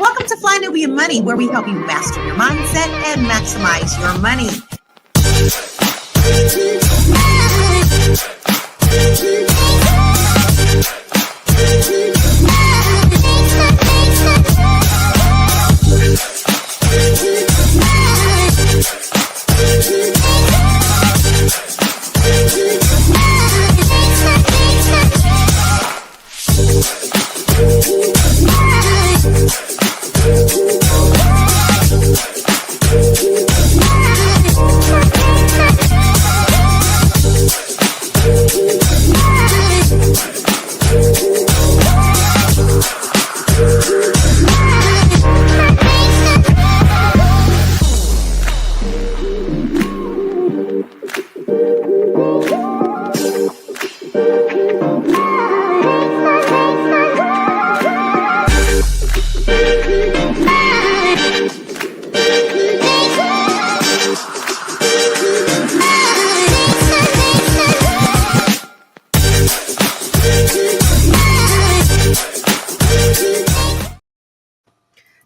Welcome to Fly Nubian Money, where we help you master your mindset and maximize your money.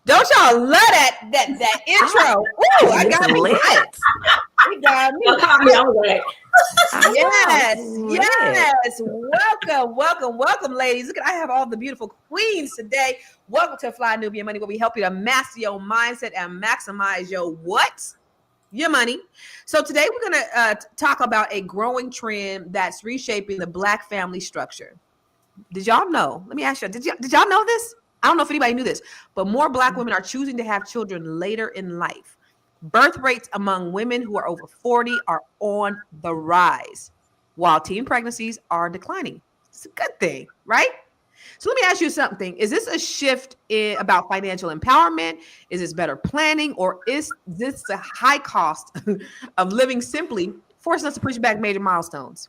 Don't y'all love that intro? Ooh, I got me lit. You got me. I was like, yes. Welcome, ladies. Look, I have all the beautiful queens today. Welcome to Fly Nubian Money, where we help you to master your mindset and maximize your what? Your money. So today we're going to talk about a growing trend that's reshaping the Black family structure. Did y'all know? Let me ask you, did y'all know this? I don't know if anybody knew this, but more Black women are choosing to have children later in life. Birth rates among women who are over 40 are on the rise, while teen pregnancies are declining. It's a good thing, right? So let me ask you something. Is this a shift about financial empowerment? Is this better planning? Or is this the high cost of living simply forcing us to push back major milestones?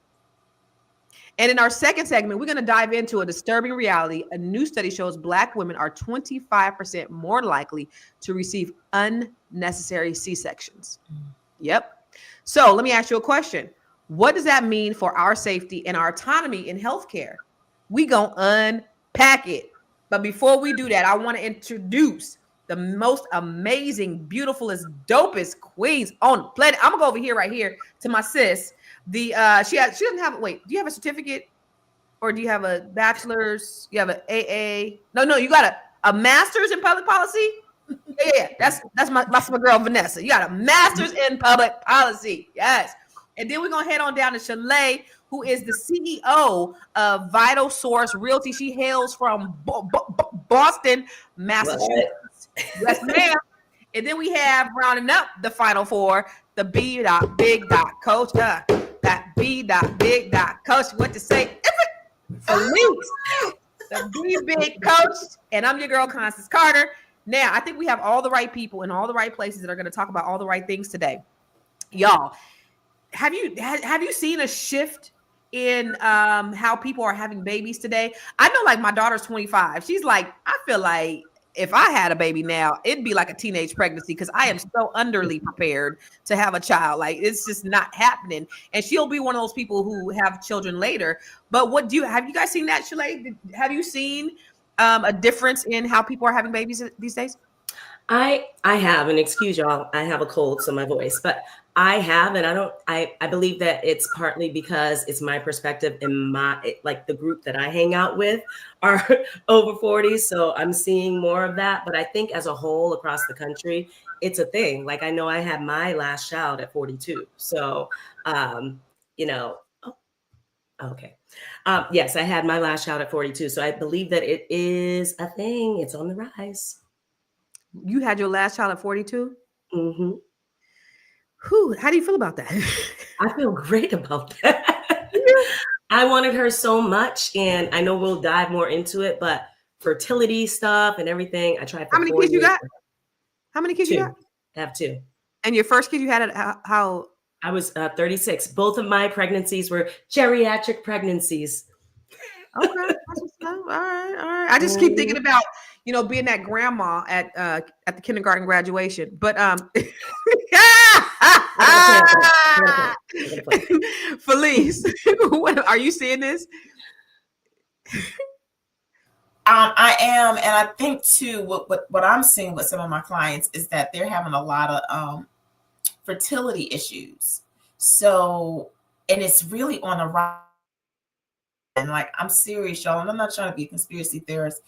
And in our second segment, we're going to dive into a disturbing reality. A new study shows Black women are 25% more likely to receive unnecessary C-sections. Yep. So let me ask you a question. What does that mean for our safety and our autonomy in healthcare? We going to unpack it. But before we do that, I want to introduce the most amazing, beautifulest, dopest queens on the planet. I'm going to go over here, right here, to my sis. She doesn't have, wait, do you have a certificate or do you have a bachelor's? You have an AA? No, you got a master's in public policy? Yeah, that's my girl, Venessa. You got a master's in public policy. Yes. And then we're going to head on down to Shalaye, who is the CEO of Vital Source Realty. She hails from Boston, Massachusetts. Yes, ma'am. And then we have rounding up the final four, the B.Big Coach. That B.Big Coach. What to say? Felice, the B.Big Coach. And I'm your girl, Constance Carter. Now, I think we have all the right people in all the right places that are going to talk about all the right things today. Y'all, have you seen a shift in how people are having babies today? I know, like, my daughter's 25. She's like, I feel like if I had a baby now, it'd be like a teenage pregnancy because I am so underly prepared to have a child. Like, it's just not happening. And she'll be one of those people who have children later. But have you guys seen that, Shalaye? Have you seen a difference in how people are having babies these days? I have, and excuse y'all, I have a cold, so my voice, but I have, and I believe that it's partly because it's my perspective and like the group that I hang out with are over 40. So I'm seeing more of that. But I think as a whole across the country, it's a thing. Like, I know I had my last child at 42. So, okay. Yes, I had my last child at 42. So I believe that it is a thing. It's on the rise. You had your last child at 42? Mm-hmm. Whew, how do you feel about that? I feel great about that. I wanted her so much, and I know we'll dive more into it, but fertility stuff and everything, I tried for 4 years. How many kids you got? How many kids you got? I have 2. And your first kid you had at how? I was 36. Both of my pregnancies were geriatric pregnancies. Okay. All right. I just keep thinking about, being that grandma at the kindergarten graduation. But Felice, are you seeing this? I am, and I think too, what I'm seeing with some of my clients is that they're having a lot of fertility issues. So, and it's really on a rise. And like, I'm serious, y'all, and I'm not trying to be a conspiracy theorist,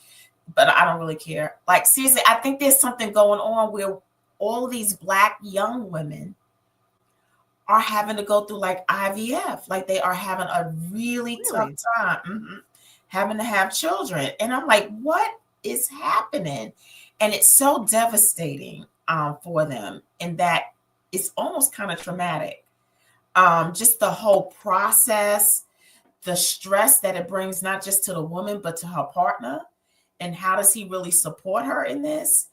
but I don't really care. Like, seriously, I think there's something going on where all of these Black young women are having to go through like IVF, like they are having a really tough Really? time having to have children. And I'm like, what is happening? And it's so devastating for them, in that it's almost kind of traumatic. Just the whole process, the stress that it brings, not just to the woman, but to her partner. And how does he really support her in this?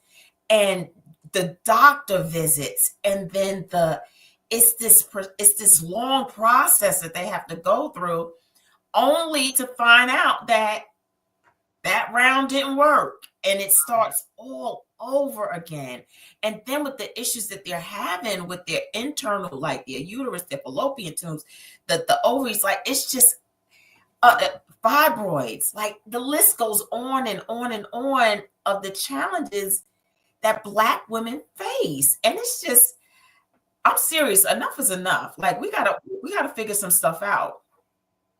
And the doctor visits, and then it's this long process that they have to go through, only to find out that that round didn't work, and it starts all over again. And then with the issues that they're having with their internal, like their uterus, their fallopian tubes, the ovaries, like it's just fibroids, like the list goes on and on and on of the challenges that Black women face. And it's just, I'm serious, enough is enough. Like we gotta figure some stuff out.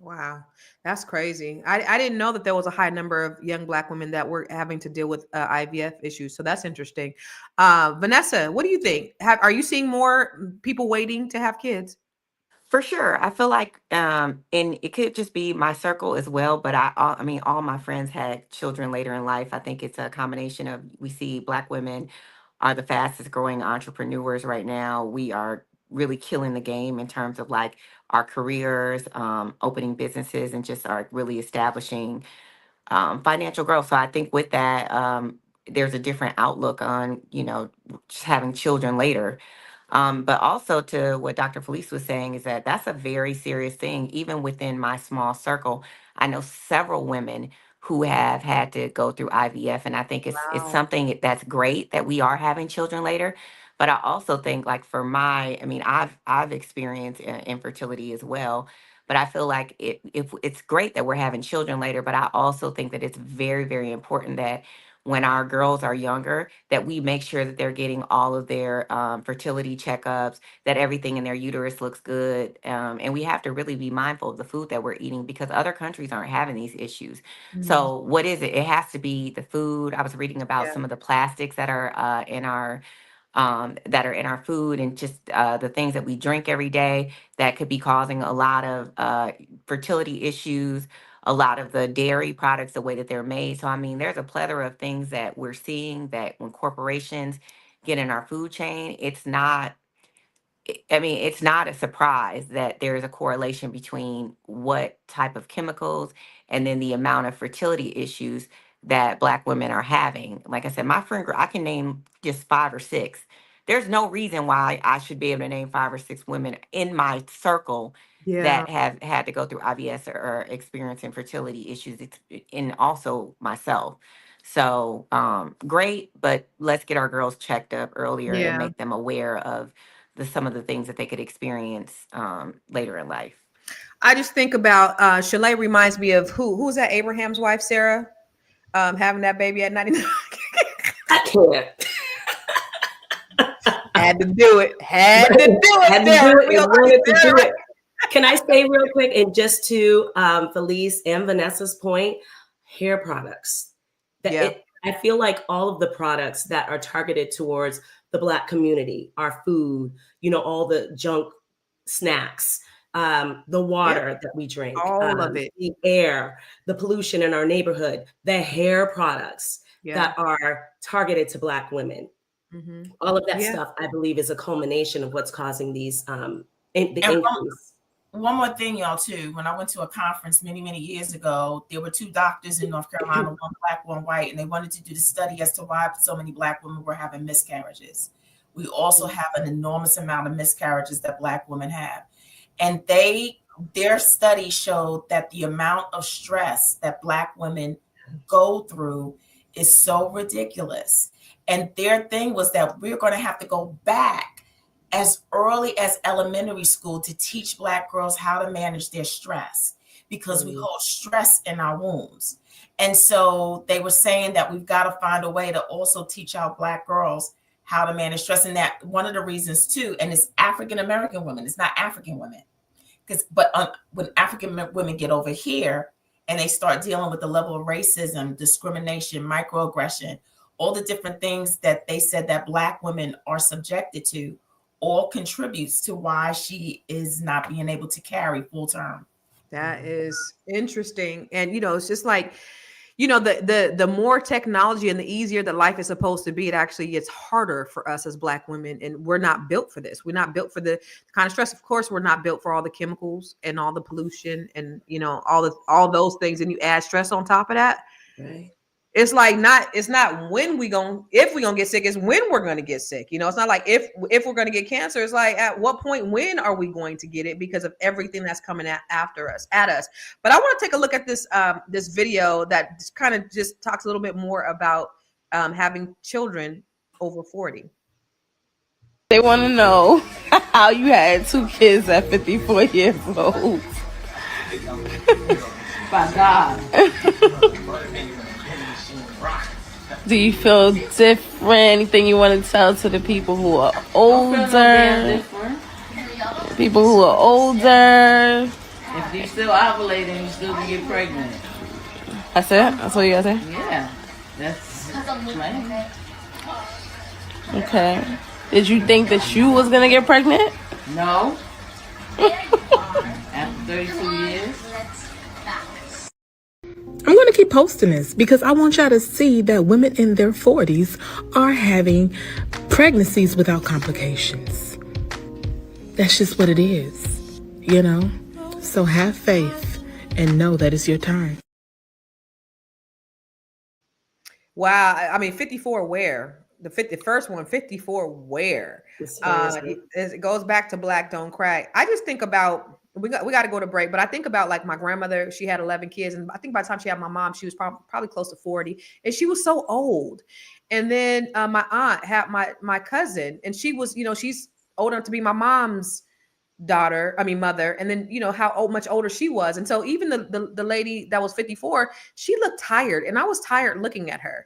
Wow, that's crazy. I didn't know that there was a high number of young Black women that were having to deal with IVF issues. So that's interesting. Venessa, what do you think? Are you seeing more people waiting to have kids? For sure. I feel like, and it could just be my circle as well, but I mean, all my friends had children later in life. I think it's a combination of, we see Black women are the fastest growing entrepreneurs right now. We are really killing the game in terms of like our careers, opening businesses, and just are really establishing financial growth. So I think with that, there's a different outlook on, just having children later. But also to what Dr. Felice was saying is that that's a very serious thing. Even within my small circle, I know several women who have had to go through IVF, and I think it's Wow. something that's great that we are having children later. But I also think, like for I mean, I've experienced infertility as well. But I feel like if it's great that we're having children later, but I also think that it's very, very important that when our girls are younger, that we make sure that they're getting all of their fertility checkups, that everything in their uterus looks good. And we have to really be mindful of the food that we're eating, because other countries aren't having these issues. Mm, So what is it? It has to be the food. I was reading about yeah. some of the plastics that are in our food, and just the things that we drink every day that could be causing a lot of fertility issues, a lot of the dairy products, the way that they're made. So, I mean, there's a plethora of things that we're seeing that when corporations get in our food chain, I mean, it's not a surprise that there is a correlation between what type of chemicals and then the amount of fertility issues that Black women are having. Like I said, my friend group, I can name just 5 or 6. There's no reason why I should be able to name 5 or 6 women in my circle Yeah. that have had to go through IVS or experiencing fertility issues, and also myself. So great, but let's get our girls checked up earlier and Yeah. make them aware of some of the things that they could experience later in life. I just think about Shalaye reminds me of who's that Abraham's wife, Sarah, having that baby at 99. I can't. Had to do it. Had to do it, Had to Sarah. do it We and gonna look wanted at to Sarah, do right? it. Can I say real quick, and just to Felice and Vanessa's point, hair products. Yeah. I feel like all of the products that are targeted towards the Black community, our food, all the junk snacks, the Yep. water that we drink, All of it. the air, the pollution in our neighborhood, the hair products Yeah. that are targeted to Black women. Mm-hmm. All of that Yeah. stuff, I believe, is a culmination of what's causing these the And increase. one more thing, y'all, too. When I went to a conference many, many years ago, there were 2 doctors in North Carolina, one Black, one white, and they wanted to do the study as to why so many Black women were having miscarriages. We also have an enormous amount of miscarriages that Black women have. And their study showed that the amount of stress that Black women go through is so ridiculous. And their thing was that we're going to have to go back as early as elementary school to teach Black girls how to manage their stress, because we hold stress in our wombs. And so they were saying that we've got to find a way to also teach our Black girls how to manage stress. And that one of the reasons too, and it's African-American women, it's not African women. But when African women get over here and they start dealing with the level of racism, discrimination, microaggression, all the different things that they said that Black women are subjected to, all contributes to why she is not being able to carry full term. That is interesting. And, it's just like, the more technology and the easier that life is supposed to be, it actually gets harder for us as Black women. And we're not built for this. We're not built for the kind of stress. Of course, we're not built for all the chemicals and all the pollution and, all those things. And you add stress on top of that. Right. It's like it's not if we're gonna get sick, it's when we're gonna get sick. It's not like if we're gonna get cancer, it's like at what point, when are we going to get it because of everything that's coming at us. But I want to take a look at this this video that kind of just talks a little bit more about having children over 40. They want to know how you had 2 kids at 54 years old. By God. Do you feel different? Anything you want to tell to the people who are older? People who are older. If you're still ovulating, you still can get pregnant. That's it? That's what you gotta say? Yeah. That's plain. Okay. Did you think that you was gonna get pregnant? No. After 32 years. I'm going to keep posting this because I want y'all to see that women in their 40s are having pregnancies without complications. That's just what it is, So have faith and know that it's your time. Wow. I mean, 54 where? The first one, 54 where? It goes back to Black Don't Cry. I just think about, we got to go to break, but I think about like my grandmother. She had 11 kids, and I think by the time she had my mom, she was probably close to 40, and she was so old. And then my aunt had my cousin, and she was, she's old enough to be my mom's mother. And then how much older she was, and so even the lady that was 54, she looked tired, and I was tired looking at her.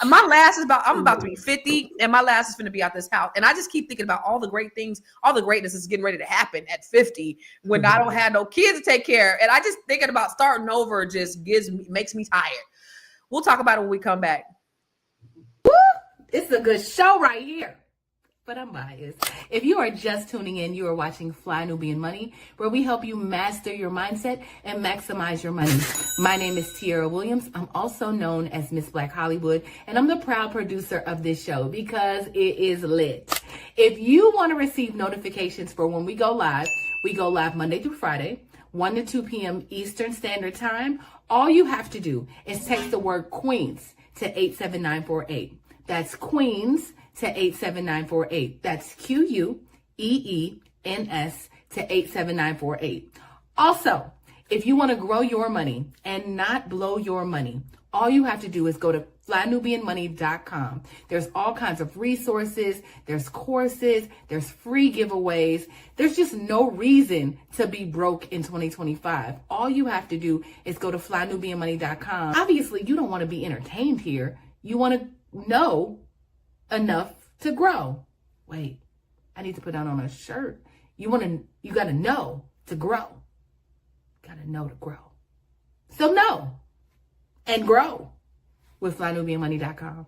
My last is I'm about to be 50, and my last is going to be out this house, and I just keep thinking about all the great things, all the greatness is getting ready to happen at 50 when I don't have no kids to take care, and I just thinking about starting over just makes me tired. We'll talk about it when we come back. Woo! It's a good show right here. But I'm biased. If you are just tuning in, you are watching Fly Nubian Money, where we help you master your mindset and maximize your money. My name is Tiara Williams. I'm also known as Miss Black Hollywood, and I'm the proud producer of this show because it is lit. If you want to receive notifications for when we go live Monday through Friday, 1 to 2 p.m. Eastern Standard Time. All you have to do is text the word Queens to 87948. That's Queens to 87948. That's QUEENS to 87948. Also, if you want to grow your money and not blow your money, all you have to do is go to flynubianmoney.com. There's all kinds of resources, there's courses, there's free giveaways. There's just no reason to be broke in 2025. All you have to do is go to flynubianmoney.com. Obviously, you don't want to be entertained here. You want to know enough to grow. Wait, I need to put that on a shirt. You got to know to grow. Got to know to grow. So know and grow with flynubianmoney.com.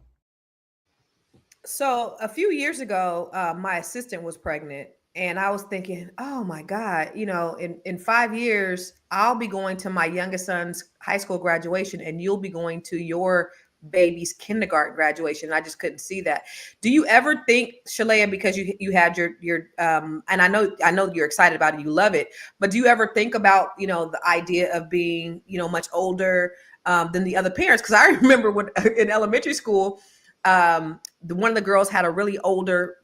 So a few years ago, my assistant was pregnant, and I was thinking, oh my God, in 5 years, I'll be going to my youngest son's high school graduation, and you'll be going to your baby's kindergarten graduation. I just couldn't see that. Do you ever think, Shalaye, because you had your and I know you're excited about it, you love it, but do you ever think about, the idea of being, much older than the other parents? Because I remember when in elementary school, one of the girls had really older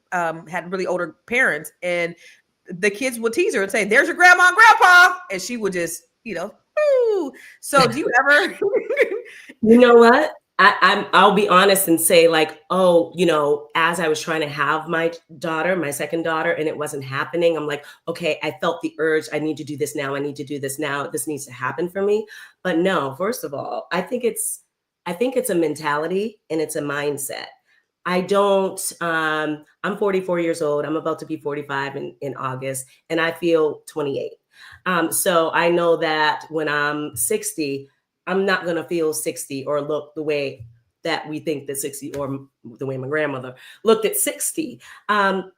parents, and the kids would tease her and say, "There's your grandma and grandpa," and she would just, woo. So do you ever? You know what? I'll be honest and say like, oh, as I was trying to have my second daughter, and it wasn't happening, I'm like, okay, I felt the urge. I need to do this now. I need to do this now. This needs to happen for me. But no, first of all, I think it's a mentality and it's a mindset. I'm 44 years old. I'm about to be 45 in August, and I feel 28. So I know that when I'm 60, I'm not going to feel 60 or look the way that we think that 60, or the way my grandmother looked at 60. And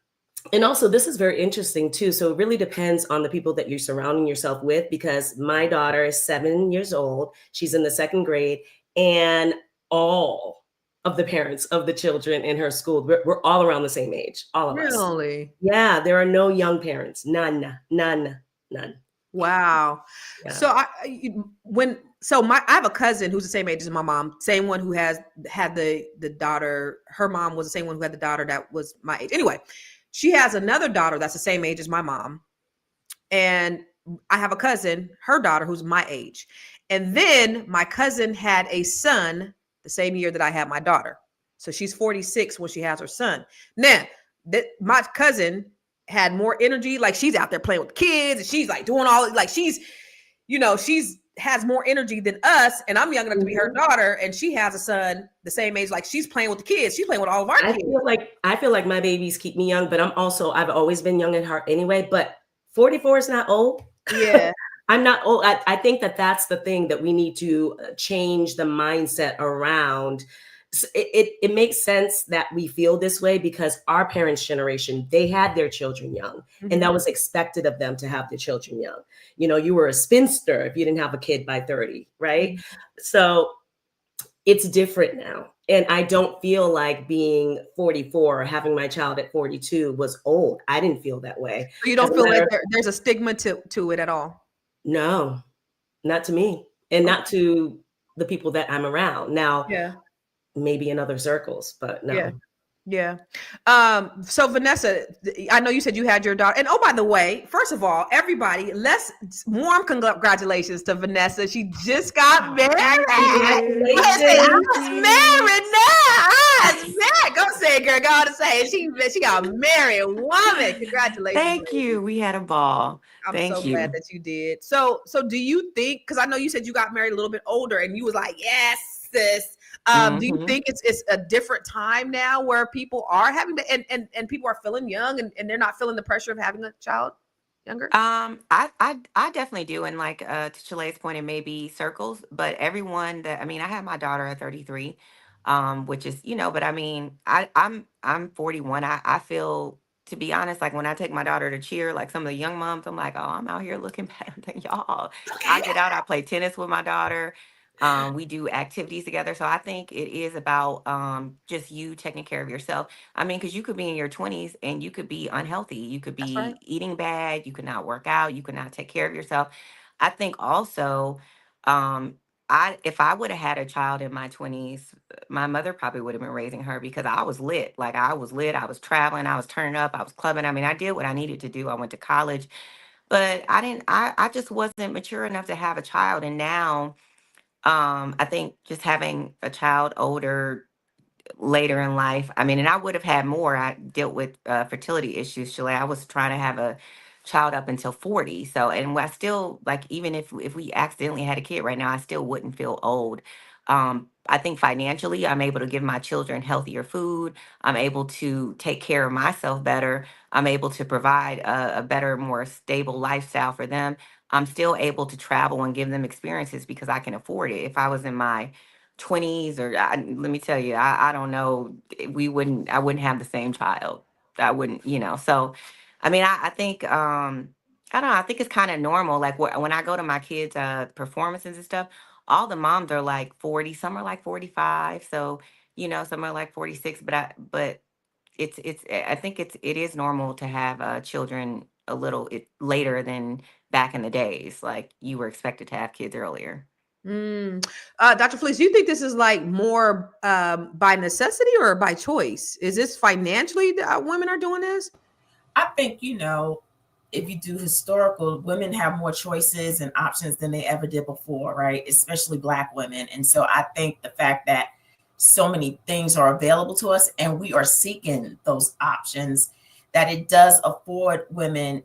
also, this is very interesting too. So it really depends on the people that you're surrounding yourself with, because my daughter is 7 years old. She's in the 2nd grade, and all of the parents of the children in her school, we're all around the same age, all of us. Really? Yeah, there are no young parents. None. Wow. Yeah. So I have a cousin who's the same age as my mom, same one who had the daughter. Her mom was the same one who had the daughter that was my age. Anyway, she has another daughter that's the same age as my mom. And I have a cousin, her daughter, who's my age. And then my cousin had a son the same year that I had my daughter. So she's 46 when she has her son. Now, my cousin had more energy. Like, she's out there playing with the kids, and she's like doing all, like, she's has more energy than us. And I'm young enough to be her daughter, and she has a son the same age. Like, she's playing with the kids. She's playing with all of our kids. I feel like my babies keep me young, but I've always been young at heart anyway. But 44 is not old. Yeah. I'm not old. I think that's the thing that we need to change the mindset around. It makes sense that we feel this way because our parents' generation, they had their children young, and that was expected of them to have their children young. You were a spinster if you didn't have a kid by 30, right? So it's different now. And I don't feel like being 44 or having my child at 42 was old. I didn't feel that way. So you don't feel like there's a stigma to it at all? No, not to me, and not to the people that I'm around. Now, maybe in other circles, but no. Yeah. So Venessa, I know you said you had your daughter. And oh, by the way, first of all, everybody, let's warm congratulations to Venessa. She just got married. Married now. Go say it, girl. Go on and say it. She got a married woman. Congratulations. Thank you. We had a ball. I'm so glad that you did. So do you think, because I know you said you got married a little bit older and you was like, yes, sis. Do you think it's a different time now where people are having to, and people are feeling young and they're not feeling the pressure of having a child younger? I definitely do. And like to Shalaye's point, it may be circles, but everyone I had my daughter at 33, which is, but I mean, I'm 41. I feel, to be honest, like when I take my daughter to cheer, like some of the young moms, I'm like, oh, I'm out here looking better than y'all. I get out, I play tennis with my daughter. We do activities together. So I think it is about just you taking care of yourself. I mean, because you could be in your 20s and you could be unhealthy. You could be eating bad. You could not work out. You could not take care of yourself. I think also, if I would have had a child in my 20s, my mother probably would have been raising her because I was lit. Like I was lit. I was traveling. I was turning up. I was clubbing. I mean, I did what I needed to do. I went to college, but I just wasn't mature enough to have a child. And now, I think just having a child later in life, I mean, and I would have had more. I dealt with fertility issues, Shalaye. I was trying to have a child up until 40. So, and I still, like, even if we accidentally had a kid right now, I still wouldn't feel old. I think financially, I'm able to give my children healthier food. I'm able to take care of myself better. I'm able to provide a better, more stable lifestyle for them. I'm still able to travel and give them experiences because I can afford it. If I was in my 20s, let me tell you, I don't know, I wouldn't have the same child. I wouldn't, so, I mean, I think, I don't know, I think it's kind of normal. Like when I go to my kids' performances and stuff, all the moms are like 40, some are like 45. So, some are like 46, but I think it is normal to have children a little later than back in the days. Like you were expected to have kids earlier. Dr. Felice, do you think this is like more by necessity or by choice? Is this financially that women are doing this? I think, if you do historical, women have more choices and options than they ever did before, right? Especially Black women. And so I think the fact that so many things are available to us, and we are seeking those options, that it does afford women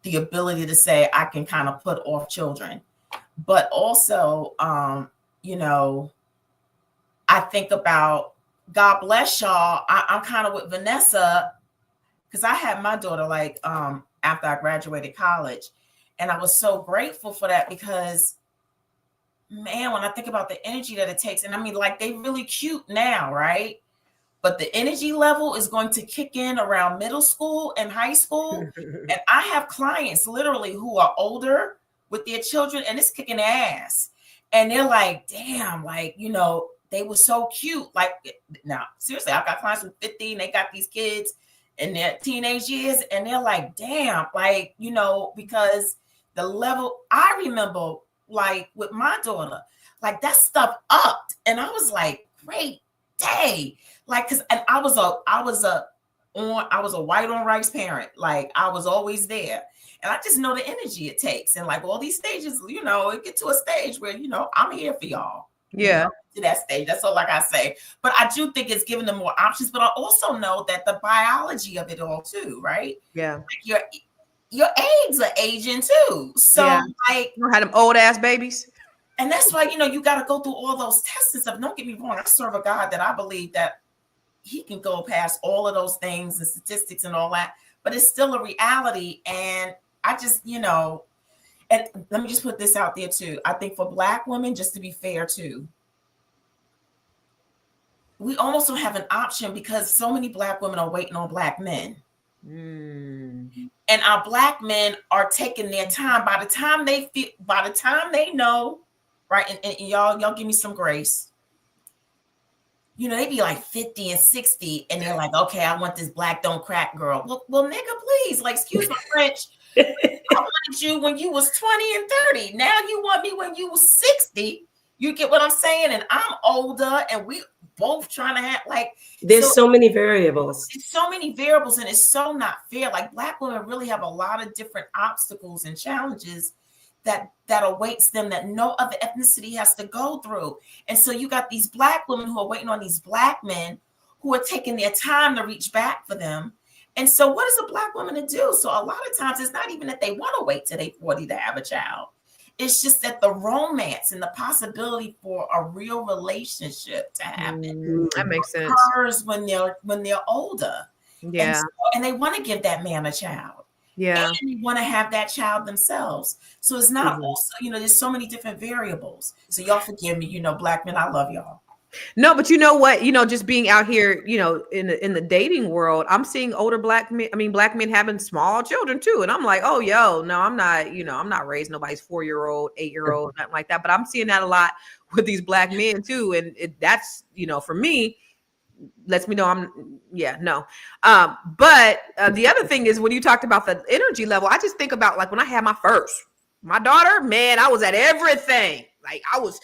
the ability to say, I can kind of put off children. But also, you know, I think about, God bless y'all. I'm kind of with Venessa, because I had my daughter like after I graduated college, and I was so grateful for that, because man, when I think about the energy that it takes, and I mean, like, they really cute now, right? But the energy level is going to kick in around middle school and high school. And I have clients literally who are older with their children, and it's kicking ass. And they're like, damn, like, you know, they were so cute. Like, now, seriously, I've got clients who 15, they got these kids in their teenage years, and they're like, damn, like, you know, because the level, I remember, like, with my daughter, like, that stuff upped. And I was like, great day. Like, cause, and I was a white on rice parent. Like, I was always there. And I just know the energy it takes. And like all these stages, you know, it get to a stage where, you know, I'm here for y'all. Yeah. You know, to that stage. That's all, like I say. But I do think it's giving them more options. But I also know that the biology of it all too, right? Yeah. Like your eggs are aging too. So like, you had them old ass babies. And that's why, you know, you got to go through all those tests and stuff. Don't get me wrong. I serve a God that I believe that he can go past all of those things and statistics and all that, but it's still a reality. And I just, you know, and let me just put this out there too. I think for Black women, just to be fair too, we almost don't have an option, because so many Black women are waiting on Black men. And our Black men are taking their time. By the time they know, right? And y'all give me some grace. You know, they be like 50 and 60, and they're like, okay, I want this black don't crack girl. Well, nigga, please, like, excuse my French. I wanted you when you was 20 and 30. Now you want me when you was 60. You get what I'm saying? And I'm older, and we both trying to have, like, there's so many variables. It's so many variables, and it's so not fair. Like, Black women really have a lot of different obstacles and challenges that awaits them that no other ethnicity has to go through. And so you got these Black women who are waiting on these Black men who are taking their time to reach back for them. And so what is a Black woman to do? So a lot of times it's not even that they want to wait till they're 40 to have a child. It's just that the romance and the possibility for a real relationship to happen that makes sense occurs when they're older. Yeah. And they want to give that man a child. Yeah. And they want to have that child themselves. So it's not also, you know, there's so many different variables. So y'all forgive me, you know, Black men, I love y'all. No, but you know what, you know, just being out here, you know, in the dating world, I'm seeing older Black men having small children too. And I'm like, oh, yo, no, I'm not raising nobody's 4-year-old, 8-year-old, nothing like that. But I'm seeing that a lot with these Black men too. And that's, you know, for me, lets me know but the other thing is, when you talked about the energy level, I just think about, like, when I had my daughter, man, I was at everything. Like, I was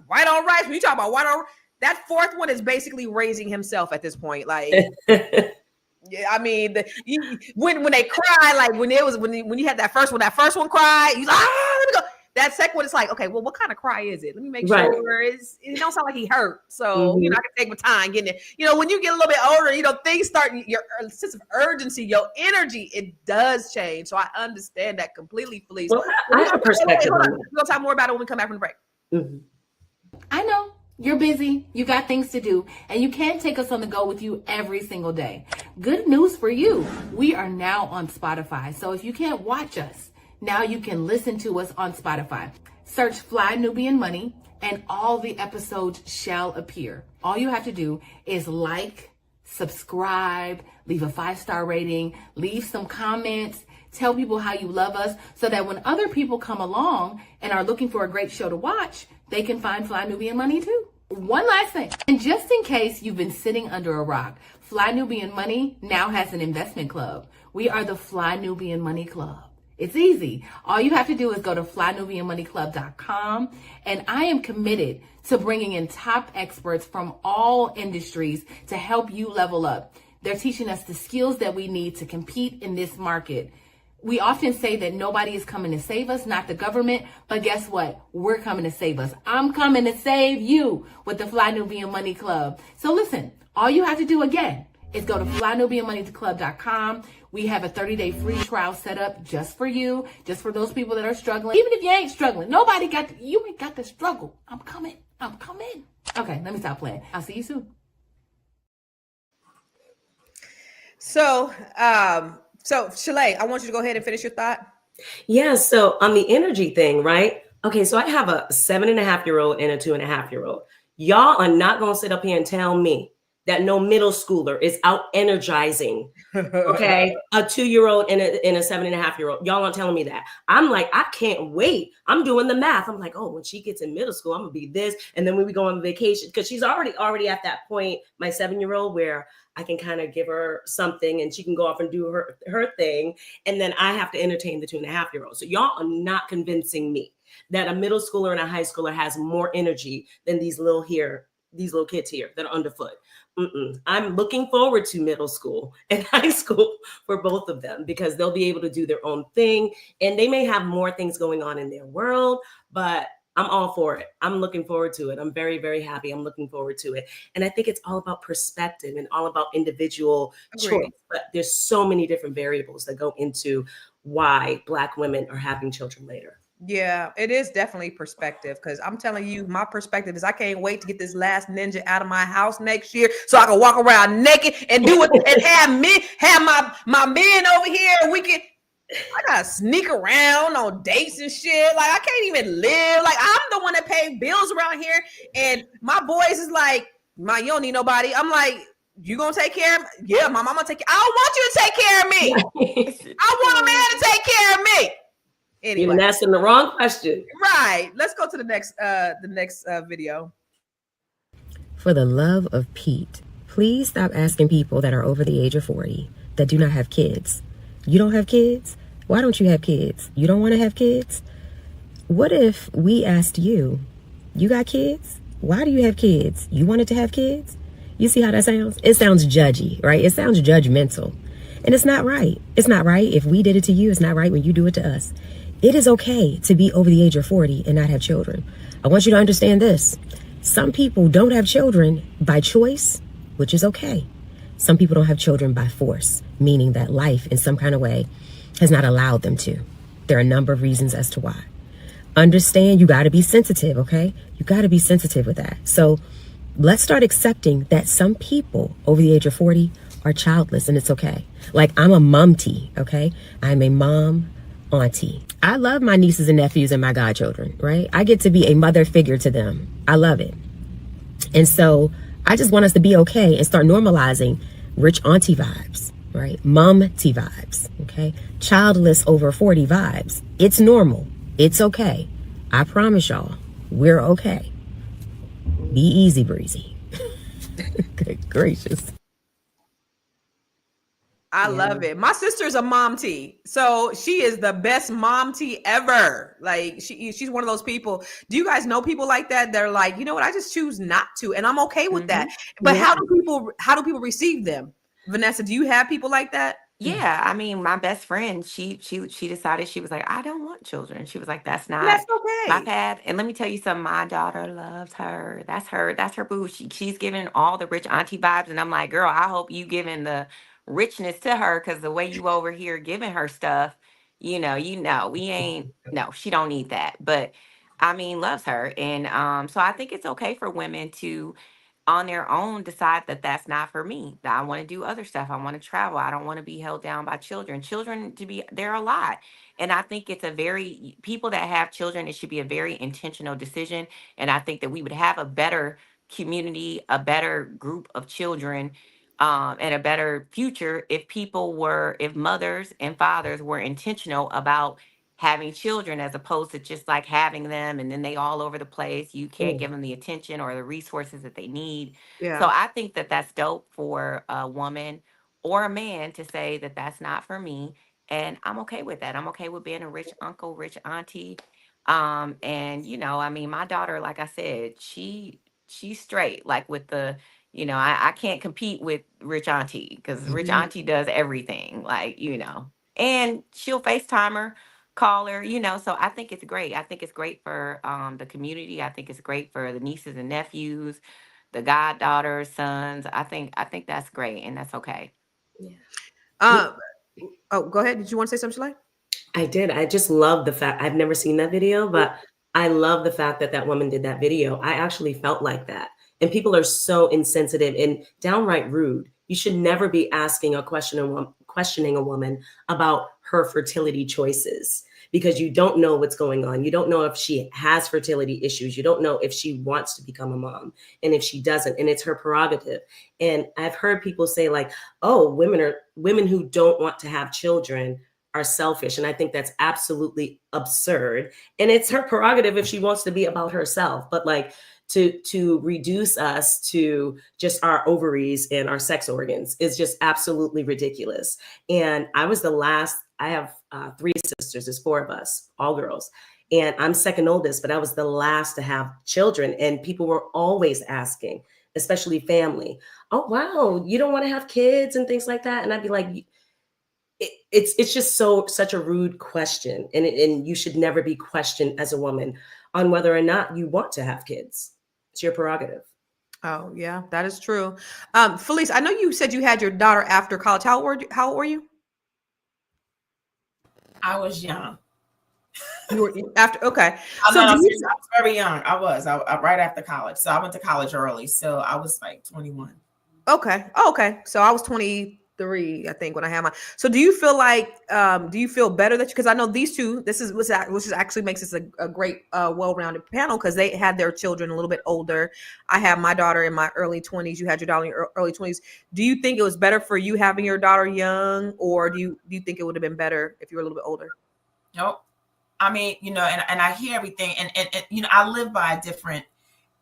white on rice. When you talk about white on, that fourth one is basically raising himself at this point. Like, yeah, I mean, when they cry, like when you had that first one cried, you like, let me go. That second one is like, okay, well, what kind of cry is it? Let me make sure it don't sound like he hurt. So, you know, I can take my time getting it. You know, when you get a little bit older, you know, things start, your sense of urgency, your energy, it does change. So I understand that completely, Felice. Well, I have a perspective on that. We'll talk more about it when we come back from the break. I know you're busy. You got things to do, and you can't take us on the go with you every single day. Good news for you. We are now on Spotify. So if you can't watch us, now you can listen to us on Spotify. Search Fly Nubian Money, and all the episodes shall appear. All you have to do is like, subscribe, leave a 5-star rating, leave some comments, tell people how you love us, so that when other people come along and are looking for a great show to watch, they can find Fly Nubian Money too. One last thing, and just in case you've been sitting under a rock, Fly Nubian Money now has an investment club. We are the Fly Nubian Money Club. It's easy. All you have to do is go to flynubianmoneyclub.com, and I am committed to bringing in top experts from all industries to help you level up. They're teaching us the skills that we need to compete in this market. We often say that nobody is coming to save us, not the government, but guess what? We're coming to save us. I'm coming to save you with the Fly Nubian Money Club. So listen, all you have to do again is go to flynubianmoneyclub.com. We have a 30-day free trial set up just for you, just for those people that are struggling. Even if you ain't struggling, you ain't got to struggle. I'm coming. Okay, let me stop playing. I'll see you soon. So, Shalaye, I want you to go ahead and finish your thought. Yeah. So on the energy thing, right? Okay. So I have a 7.5-year-old and a 2.5-year-old. Y'all are not going to sit up here and tell me that no middle schooler is out energizing, okay, a 2-year-old and a 7.5-year-old. Y'all aren't telling me that. I'm like, I can't wait. I'm doing the math. I'm like, oh, when she gets in middle school, I'm gonna be this. And then when we go on vacation, because she's already at that point, my 7-year-old, where I can kind of give her something and she can go off and do her thing. And then I have to entertain the 2.5-year-old. So y'all are not convincing me that a middle schooler and a high schooler has more energy than these little kids here that are underfoot. I'm looking forward to middle school and high school for both of them, because they'll be able to do their own thing and they may have more things going on in their world, but I'm all for it. I'm looking forward to it. I'm very, very happy. I'm looking forward to it. And I think it's all about perspective and all about individual choice. But there's so many different variables that go into why Black women are having children later. Yeah, it is definitely perspective, because I'm telling you, my perspective is I can't wait to get this last ninja out of my house next year so I can walk around naked and do it and have my men over here, and I gotta sneak around on dates and shit. Like, I can't even live. Like, I'm the one that pays bills around here, and my boys is like, you don't need nobody. I'm like, you gonna take care of me? Yeah, my mama take care. I don't want you to take care of me. I want a man to take care of me. Anyway, you're asking the wrong question. Right. Let's go to the next video. For the love of Pete, please stop asking people that are over the age of 40 that do not have kids. You don't have kids? Why don't you have kids? You don't want to have kids? What if we asked you, you got kids? Why do you have kids? You wanted to have kids? You see how that sounds? It sounds judgy, right? It sounds judgmental. And it's not right. It's not right if we did it to you. It's not right when you do it to us. It is okay to be over the age of 40 and not have children. I want you to understand this. Some people don't have children by choice, which is okay. Some people don't have children by force, meaning that life in some kind of way has not allowed them to. There are a number of reasons as to why. Understand, you got to be sensitive, okay? You got to be sensitive with that. So let's start accepting that some people over the age of 40 are childless, and it's okay. Like, I'm a mom-tea, okay? I'm a mom auntie. I love my nieces and nephews and my godchildren, right? I get to be a mother figure to them. I love it. And so I just want us to be okay and start normalizing rich auntie vibes, right? Mom-tea vibes, okay? Childless over 40 vibes. It's normal. It's okay. I promise y'all, we're okay. Be easy breezy. Good gracious. I love it. My sister's a mom tea, so she is the best mom tea ever. Like, she's one of those people. Do you guys know people like that? They're like, you know what? I just choose not to, and I'm okay with that. But how do people receive them? Vanessa, do you have people like that? Yeah, I mean, my best friend, she decided, she was like, I don't want children. She was like, that's not my okay. path. And let me tell you something, my daughter loves her. That's her boo. She's giving all the rich auntie vibes, and I'm like, girl, I hope you giving the richness to her, because the way you over here giving her stuff, we ain't, no, she don't need that. But I mean, loves her. And so I think it's okay for women to on their own decide that that's not for me, that I want to do other stuff. I want to travel. I don't want to be held down by children. They're a lot. And I think it's people that have children, it should be a very intentional decision. And I think that we would have a better community, a better group of children, and a better future if mothers and fathers were intentional about having children, as opposed to just like having them and then they all over the place. You can't give them the attention or the resources that they need. Yeah. So I think that that's dope for a woman or a man to say that that's not for me. And I'm okay with that. I'm okay with being a rich uncle, rich auntie. And I mean, my daughter, like I said, she's straight, like with the, I can't compete with rich auntie, because rich auntie does everything, like. and she'll FaceTime her, call her, so I think it's great. I think it's great for the community. I think it's great for the nieces and nephews, the goddaughters, sons. I think that's great, and that's okay. Yeah. Oh, go ahead. Did you want to say something, Shalaye? I did. I just love the fact, I've never seen that video, but I love the fact that that woman did that video. I actually felt like that. And people are so insensitive and downright rude. You should never be asking or questioning a woman about her fertility choices, because you don't know what's going on. You don't know if she has fertility issues. You don't know if she wants to become a mom and if she doesn't, and it's her prerogative. And I've heard people say like, oh, women who don't want to have children are selfish. And I think that's absolutely absurd. And it's her prerogative if she wants to be about herself. But like to reduce us to just our ovaries and our sex organs is just absolutely ridiculous. And I was the last. I have 3 sisters. There's 4 of us, all girls. And I'm second oldest, but I was the last to have children. And people were always asking, especially family, oh, wow, you don't want to have kids and things like that. And I'd be like, it's just such a rude question, and you should never be questioned as a woman on whether or not you want to have kids. It's your prerogative. Oh yeah, that is true. Felice, I know you said you had your daughter after college. How old were you? I was young. You were after, okay. I was very young. I was right after college. So I went to college early. So I was like 21. Okay. Oh, okay. So I was 23, I think, when I had my. So do you feel like, do you feel better that because I know these two, which actually makes this a great, well-rounded panel, because they had their children a little bit older. I have my daughter in my early 20s. You had your daughter in your early 20s. Do you think it was better for you having your daughter young, or do you think it would have been better if you were a little bit older? Nope. I mean, and I hear everything, and I live by a different.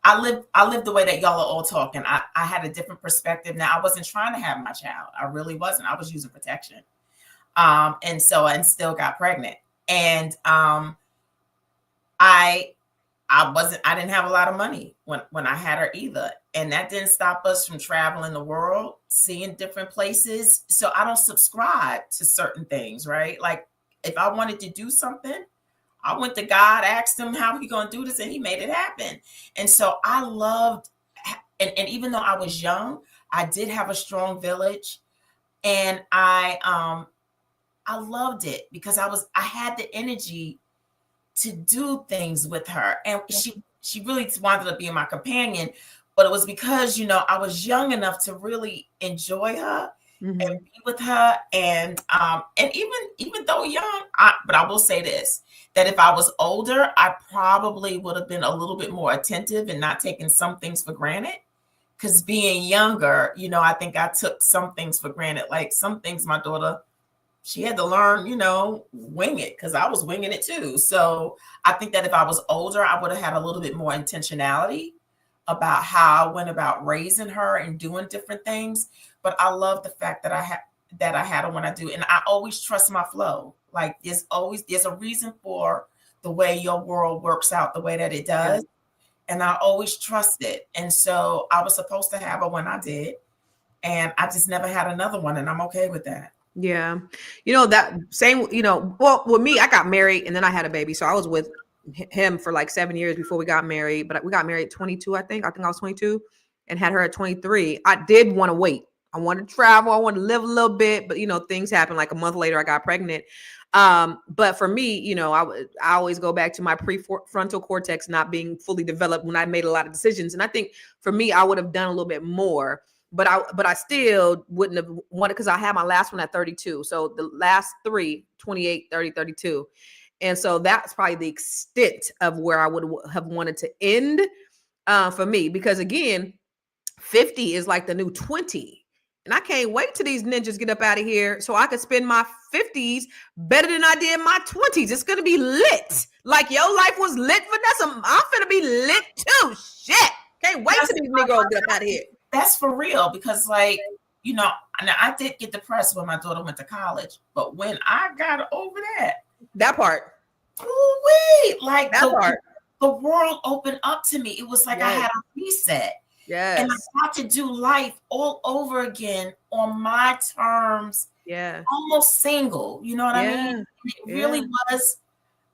I live the way that y'all are all talking. I had a different perspective. Now, I wasn't trying to have my child. I really wasn't. I was using protection. And still got pregnant. And I didn't have a lot of money when I had her either. And that didn't stop us from traveling the world, seeing different places. So I don't subscribe to certain things, right? Like if I wanted to do something, I went to God, asked him how he going to do this, and he made it happen. And so I loved, and even though I was young, I did have a strong village, and I loved it because I had the energy to do things with her. And she really wanted to be my companion, but it was because, I was young enough to really enjoy her. Mm-hmm. And be with her, and even though young, but I will say this, that if I was older, I probably would have been a little bit more attentive and not taking some things for granted. Because being younger, I think I took some things for granted. Like some things my daughter, she had to learn, wing it, because I was winging it too. So I think that if I was older, I would have had a little bit more intentionality about how I went about raising her and doing different things. But I love the fact that I had her when I do. And I always trust my flow. Like there's a reason for the way your world works out the way that it does. Yeah. And I always trust it. And so I was supposed to have her when I did. And I just never had another one. And I'm okay with that. Yeah. That same, well, with me, I got married and then I had a baby. So I was with him for like 7 years before we got married. But we got married at 22, I think. I think I was 22 and had her at 23. I did want to wait. I wanted to travel. I wanted to live a little bit, but things happened. Like a month later, I got pregnant. But for me, I always go back to my prefrontal cortex not being fully developed when I made a lot of decisions. And I think for me, I would have done a little bit more, but I still wouldn't have wanted, because I had my last one at 32. So the last 3, 28, 30, 32. And so that's probably the extent of where I would have wanted to end for me, because again, 50 is like the new 20. And I can't wait till these ninjas get up out of here so I could spend my 50s better than I did my 20s. It's going to be lit. Like your life was lit, Venessa. I'm going to be lit too. Shit. Can't wait till these Negroes get up out of here. That's for real, because like, I did get depressed when my daughter went to college. But when I got over that part. Ooh-wee, like that part. The world opened up to me. It was like I had a reset. And Yes. I got to do life all over again on my terms, Yeah. almost single. You know what I mean? Yeah. And it Yeah. really was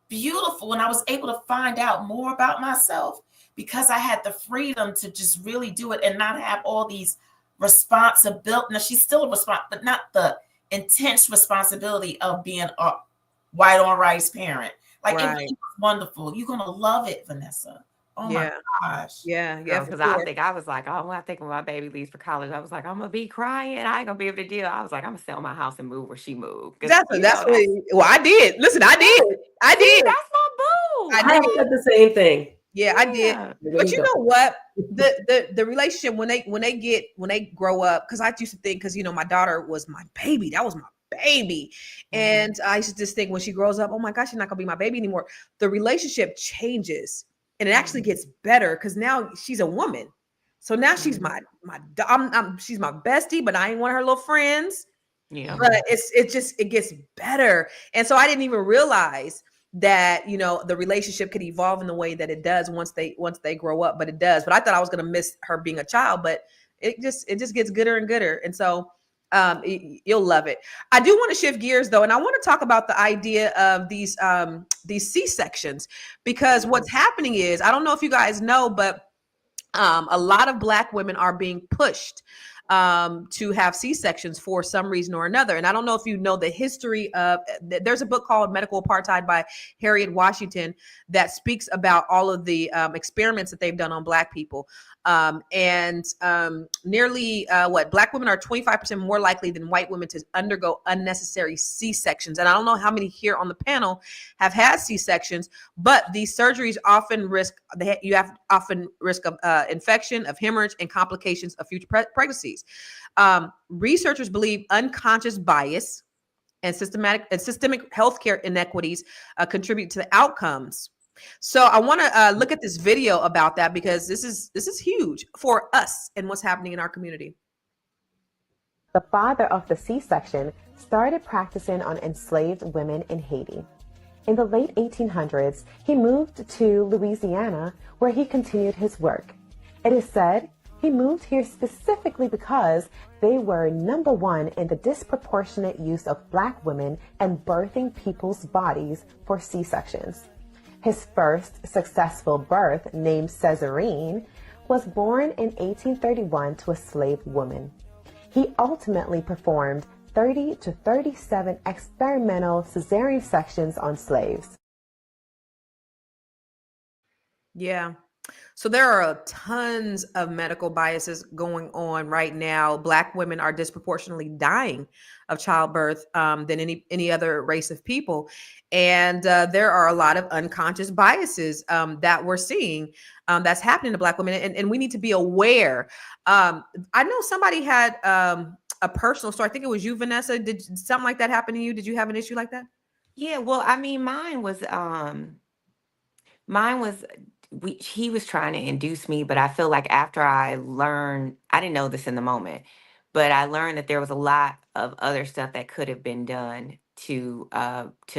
beautiful. And I was able to find out more about myself because I had the freedom to just really do it and not have all these responsibilities. Now, she's still a but not the intense responsibility of being a white on rice parent. Like it Right. really was wonderful. You're gonna love it, Venessa. Oh my Yeah. gosh. Yeah. Yeah. For Because sure. I was like, oh, I think when my baby leaves for college, I was like, I'm gonna be crying. I ain't gonna be able to deal. I was like, I'm gonna sell my house and move where she moved. Because That's what. Well, I did. Listen, I did. I see, did. that's my boo. I I have did. said the same thing. Yeah, I did. Yeah. But you know what? The relationship when they grow up, because I used to think, because my daughter was my baby. That was my baby. And I used to just think when she grows up, oh my gosh, she's not gonna be my baby anymore. The relationship changes and it actually gets better because now she's a woman. So now she's she's my bestie, but I ain't one of her little friends. Yeah. But it gets better. And so I didn't even realize that the relationship could evolve in the way that it does once they grow up, but it does. But I thought I was going to miss her being a child, but it just gets gooder and gooder. And so you'll love it. I do want to shift gears though, and I want to talk about the idea of these C-sections, because what's happening is, I don't know if you guys know, but a lot of Black women are being pushed to have C-sections for some reason or another. And I don't know if you know the history of, there's a book called Medical Apartheid by Harriet Washington that speaks about all of the experiments that they've done on Black people. Nearly Black women are 25% more likely than white women to undergo unnecessary C-sections. And I don't know how many here on the panel have had C-sections, but these surgeries often risk of infection, of hemorrhage, and complications of future pregnancies. Researchers believe unconscious bias and systemic healthcare inequities contribute to the outcomes. So I want to look at this video about that, because this is huge for us and what's happening in our community. The father of the C-section started practicing on enslaved women in Haiti. In the late 1800s, he moved to Louisiana, where he continued his work. It is said he moved here specifically because they were number one in the disproportionate use of Black women and birthing people's bodies for C-sections. His first successful birth, named Cesarine, was born in 1831 to a slave woman. He ultimately performed 30 to 37 experimental cesarean sections on slaves. Yeah. So there are tons of medical biases going on right now. Black women are disproportionately dying of childbirth than any other race of people. And there are a lot of unconscious biases that we're seeing that's happening to Black women. And we need to be aware. I know somebody had a personal story. I think it was you, Venessa. Did something like that happen to you? Did you have an issue like that? Yeah. Well, I mean, mine was he was trying to induce me, but I feel like after I learned, I didn't know this in the moment, but I learned that there was a lot of other stuff that could have been done to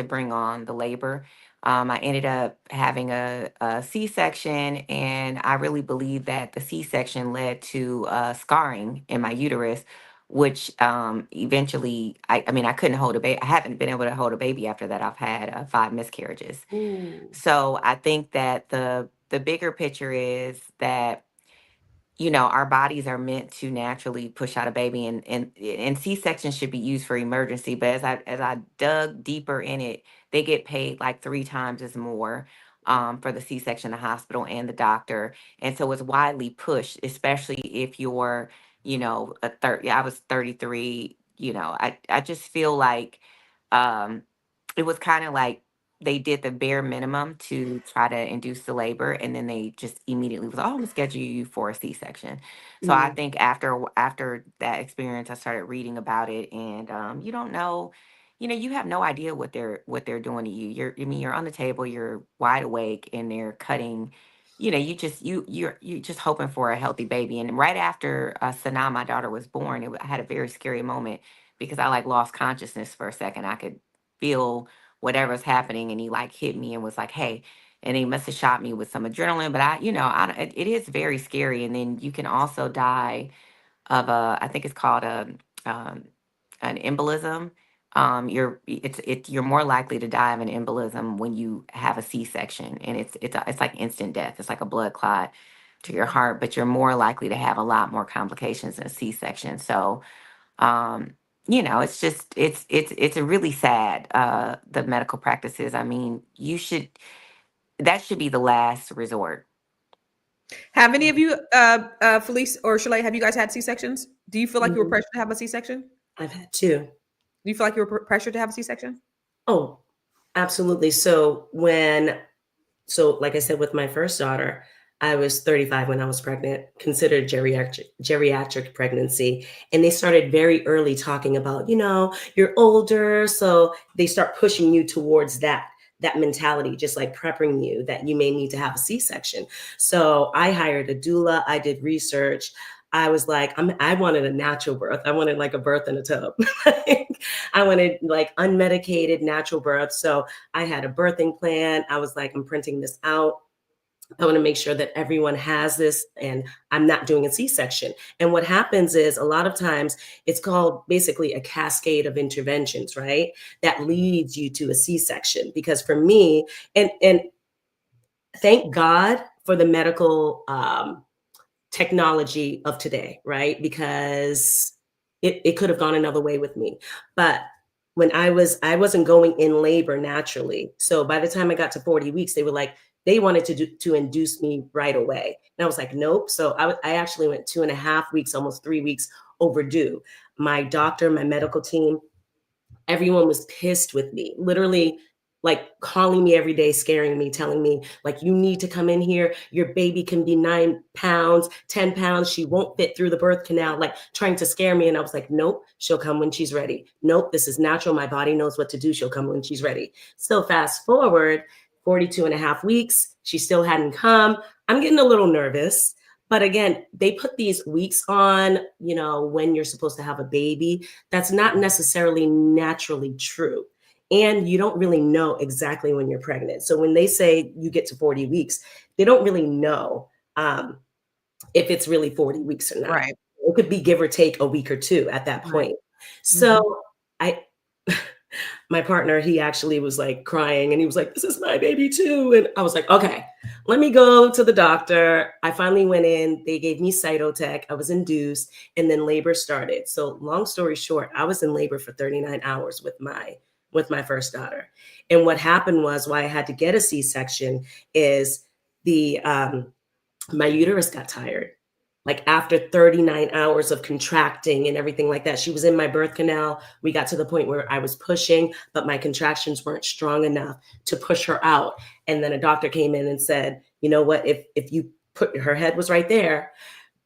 bring on the labor. I ended up having a C-section, and I really believe that the C-section led to scarring in my uterus, which eventually, I mean, I couldn't hold a baby. I haven't been able to hold a baby after that. I've had 5 miscarriages. So I think that the bigger picture is that our bodies are meant to naturally push out a baby, and C-section should be used for emergency. But as I dug deeper in it, they get paid like 3 times as more for the C-section, the hospital and the doctor. And so it's widely pushed, especially if you're, I was 33, I just feel like it was kind of like they did the bare minimum to try to induce the labor, and then they just immediately was, oh, I'm gonna schedule you for a C-section. So I think after that experience, I started reading about it, and you don't know, you have no idea what they're doing to you. You're on the table, you're wide awake, and they're cutting. You're just hoping for a healthy baby. And right after Sanaa, my daughter, was born, I had a very scary moment because I lost consciousness for a second. I could feel whatever's happening, and he hit me and was like, hey. and they must have shot me with some adrenaline. But it is very scary. And then you can also die of I think it's called an embolism. You're more likely to die of an embolism when you have a C-section, and it's like instant death. It's like a blood clot to your heart, but you're more likely to have a lot more complications in a C-section. So, it's just it's a really sad, the medical practices. I mean, that should be the last resort. Have any of you, Felice or Shalaye, have you guys had C-sections? Do you feel like you were pressured to have a C-section? I've had two. Do you feel like you were pressured to have a C-section? Oh, absolutely. So like I said, with my first daughter, I was 35 when I was pregnant, considered geriatric pregnancy. And they started very early talking about, you're older. So they start pushing you towards that mentality, just like prepping you that you may need to have a C-section. So I hired a doula. I did research. I was like, I wanted a natural birth. I wanted like a birth in a tub. I wanted like unmedicated natural birth. So I had a birthing plan. I was like, I'm printing this out. I want to make sure that everyone has this, and I'm not doing a C-section. And what happens is a lot of times it's called basically a cascade of interventions, right? That leads you to a C-section. Because for me, and thank God for the medical technology of today, right? Because it could have gone another way with me. But when I wasn't going in labor naturally. So by the time I got to 40 weeks, they were like, they wanted to induce me right away. And I was like, nope. So I actually went 2.5 weeks, almost 3 weeks overdue. My doctor, my medical team, everyone was pissed with me, literally like calling me every day, scaring me, telling me like, you need to come in here. Your baby can be 9 pounds, 10 pounds. She won't fit through the birth canal, like trying to scare me. And I was like, nope, she'll come when she's ready. Nope, this is natural. My body knows what to do. She'll come when she's ready. So fast forward 42.5 weeks, she still hadn't come. I'm getting a little nervous. But again, they put these weeks on, when you're supposed to have a baby. That's not necessarily naturally true. And you don't really know exactly when you're pregnant. So when they say you get to 40 weeks, they don't really know if it's really 40 weeks or not. Right. It could be give or take a week or two at that point. Right. So my partner, he actually was like crying and he was like, this is my baby too. And I was like, okay, let me go to the doctor. I finally went in, they gave me cytotech, I was induced, and then labor started. So long story short, I was in labor for 39 hours with my first daughter. And what happened was why I had to get a C-section is my uterus got tired. Like after 39 hours of contracting and everything like that, she was in my birth canal. We got to the point where I was pushing, but my contractions weren't strong enough to push her out. And then a doctor came in and said, you know what, if you put, her head was right there,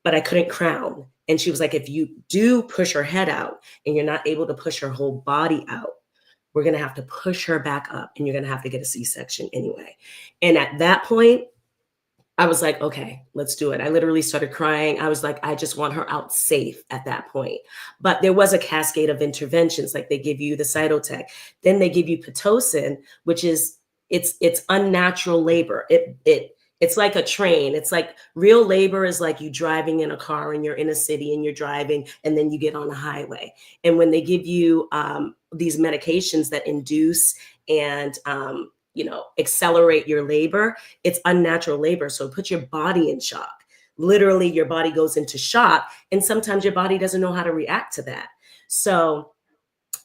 but I couldn't crown. And she was like, if you do push her head out and you're not able to push her whole body out, we're going to have to push her back up and you're going to have to get a C-section anyway. And at that point, I was like, okay, let's do it. I literally started crying. I was like, I just want her out safe at that point. But there was a cascade of interventions. Like they give you the cytotech, then they give you Pitocin, which is it's unnatural labor. It's like a train. It's like real labor is like you driving in a car and you're in a city and you're driving and then you get on a highway. And when they give you these medications that induce and accelerate your labor, it's unnatural labor. So it puts your body in shock. Literally, your body goes into shock. And sometimes your body doesn't know how to react to that. So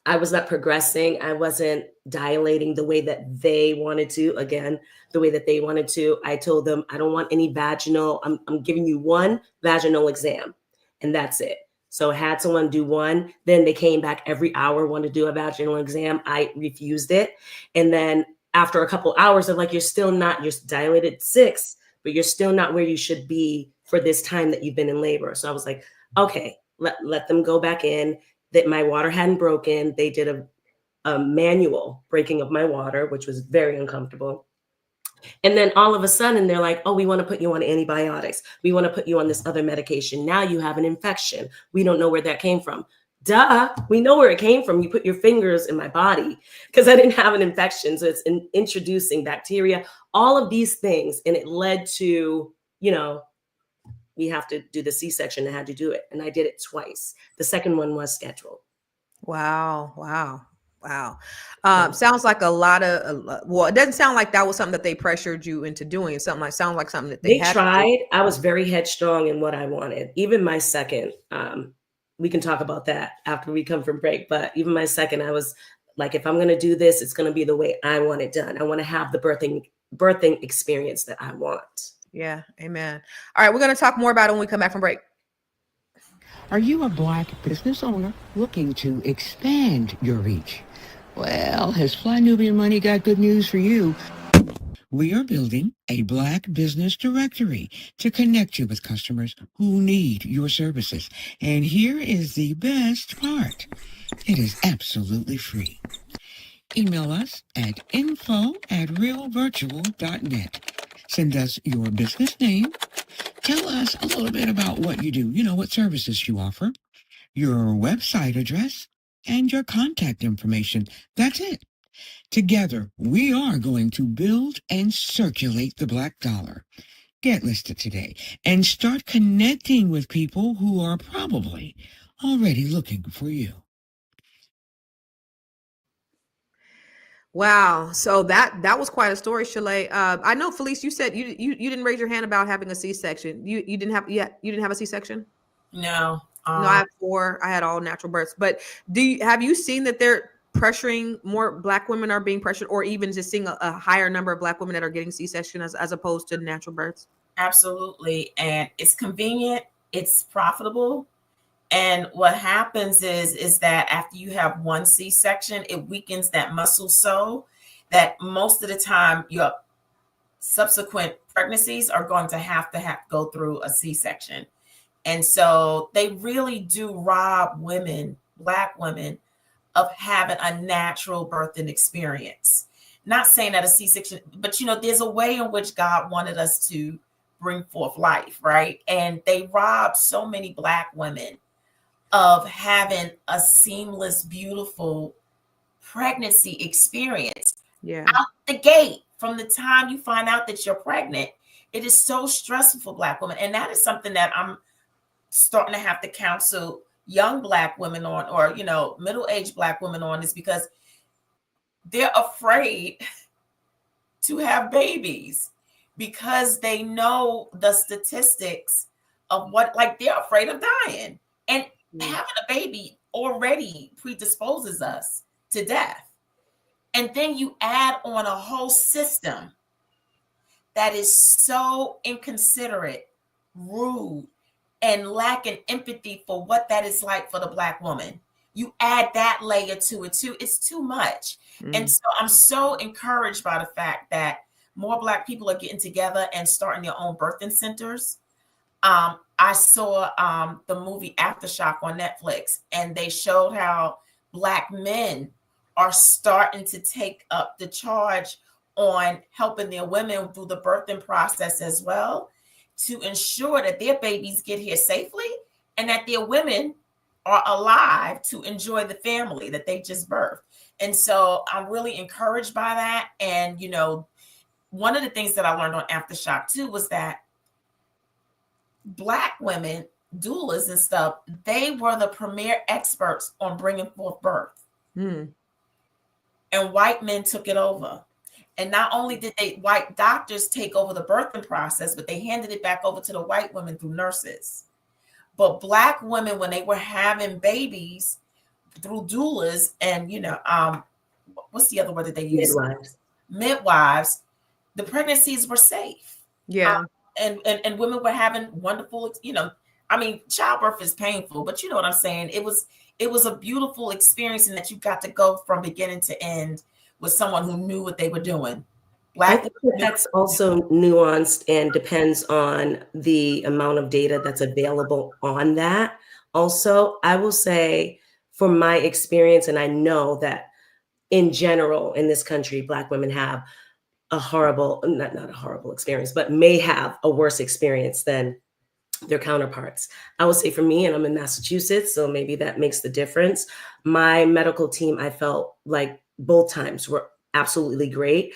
I was not progressing. I wasn't dilating the way that they wanted to. Again, the way that they wanted to. I told them, I don't want any vaginal. I'm giving you one vaginal exam and that's it. So I had someone do one. Then they came back every hour, wanted to do a vaginal exam. I refused it. And then after a couple hours, they're like, you're dilated 6, but you're still not where you should be for this time that you've been in labor. So I was like, okay, let them go back in. That my water hadn't broken. They did a manual breaking of my water, which was very uncomfortable. And then all of a sudden they're like, oh, we want to put you on antibiotics. We want to put you on this other medication. Now you have an infection. We don't know where that came from. duh, we know where it came from. You put your fingers in my body because I didn't have an infection. So it's introducing bacteria, all of these things. And it led to, you know, we have to do the C-section. I had to do it. And I did it twice. The second one was scheduled. Wow. Sounds like a lot of, well, it doesn't sound like that was something that they pressured you into doing. It's sounds like something that they had tried. to do. I was very headstrong in what I wanted. Even my second, we can talk about that after we come from break. But even my second, I was like, if I'm going to do this, it's going to be the way I want it done. I want to have the birthing experience that I want. Yeah. Amen. All right. We're going to talk more about it when we come back from break. Are you a Black business owner looking to expand your reach? Well, has Fly Nubian Money got good news for you? We are building a Black business directory to connect you with customers who need your services. And here is the best part. It is absolutely free. Email us at info@realvirtual.net. Send us your business name. Tell us a little bit about what you do, what services you offer, your website address, and your contact information. That's it. Together, we are going to build and circulate the Black dollar. Get listed today and start connecting with people who are probably already looking for you. Wow. So that was quite a story, Shalaye. I know, Felice, you said you didn't raise your hand about having a C-section. You didn't have a C-section? No. No, I have 4. I had all natural births. But have you seen that they're pressuring, more Black women are being pressured, or even just seeing a higher number of Black women that are getting C-section as opposed to natural births? Absolutely. And it's convenient, it's profitable. And what happens is that after you have one C-section, it weakens that muscle so that most of the time your subsequent pregnancies are going to have go through a C-section. And so they really do rob women, Black women, of having a natural birthing experience. Not saying that a C-section, but there's a way in which God wanted us to bring forth life, right? And they robbed so many Black women of having a seamless, beautiful pregnancy experience. Yeah. Out the gate, from the time you find out that you're pregnant, it is so stressful for Black women. And that is something that I'm starting to have to counsel young Black women on, or, middle-aged Black women on, is because they're afraid to have babies because they know the statistics of they're afraid of dying. And having a baby already predisposes us to death. And then you add on a whole system that is so inconsiderate, rude, and lacking empathy for what that is like for the Black woman. You add that layer to it too. It's too much. And so I'm so encouraged by the fact that more Black people are getting together and starting their own birthing centers. I saw the movie Aftershock on Netflix, and they showed how Black men are starting to take up the charge on helping their women through the birthing process as well, to ensure that their babies get here safely and that their women are alive to enjoy the family that they just birthed. And so I'm really encouraged by that. And, one of the things that I learned on Aftershock too was that Black women, doulas and stuff, they were the premier experts on bringing forth birth. And white men took it over. And not only did white doctors take over the birthing process, but they handed it back over to the white women through nurses. But Black women, when they were having babies through doulas and, what's the other word that they use? Midwives, the pregnancies were safe. Yeah. And women were having wonderful, childbirth is painful, but you know what I'm saying? It was a beautiful experience, in that you got to go from beginning to end with someone who knew what they were doing. I think that's also nuanced and depends on the amount of data that's available on that. Also, I will say, from my experience, and I know that in general in this country, Black women have a horrible, not a horrible experience, but may have a worse experience than their counterparts. I will say for me, and I'm in Massachusetts, so maybe that makes the difference. My medical team, I felt like both times were absolutely great.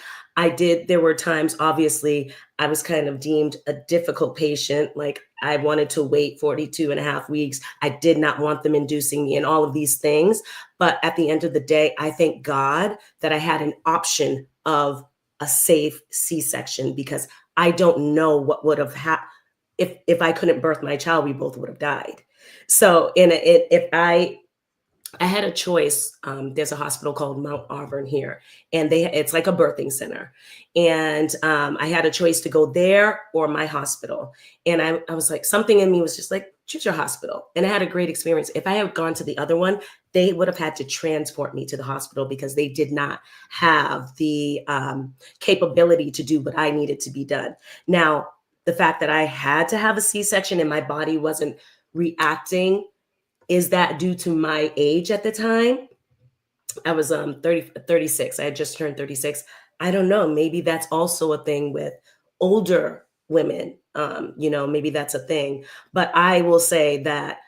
There were times, obviously, I was kind of deemed a difficult patient. Like I wanted to wait 42 and a half weeks. I did not want them inducing me and all of these things. But at the end of the day, I thank God that I had an option of a safe C-section, because I don't know what would have happened. If I couldn't birth my child, we both would have died. So if I had a choice. There's a hospital called Mount Auburn here, and it's like a birthing center. And I had a choice to go there or my hospital. And I was like, something in me was just like, choose your hospital. And I had a great experience. If I had gone to the other one, they would have had to transport me to the hospital because they did not have the capability to do what I needed to be done. Now, the fact that I had to have a C-section and my body wasn't reacting, is that due to my age at the time? I was 36. I had just turned 36. I don't know. Maybe that's also a thing with older women. Maybe that's a thing. But I will say that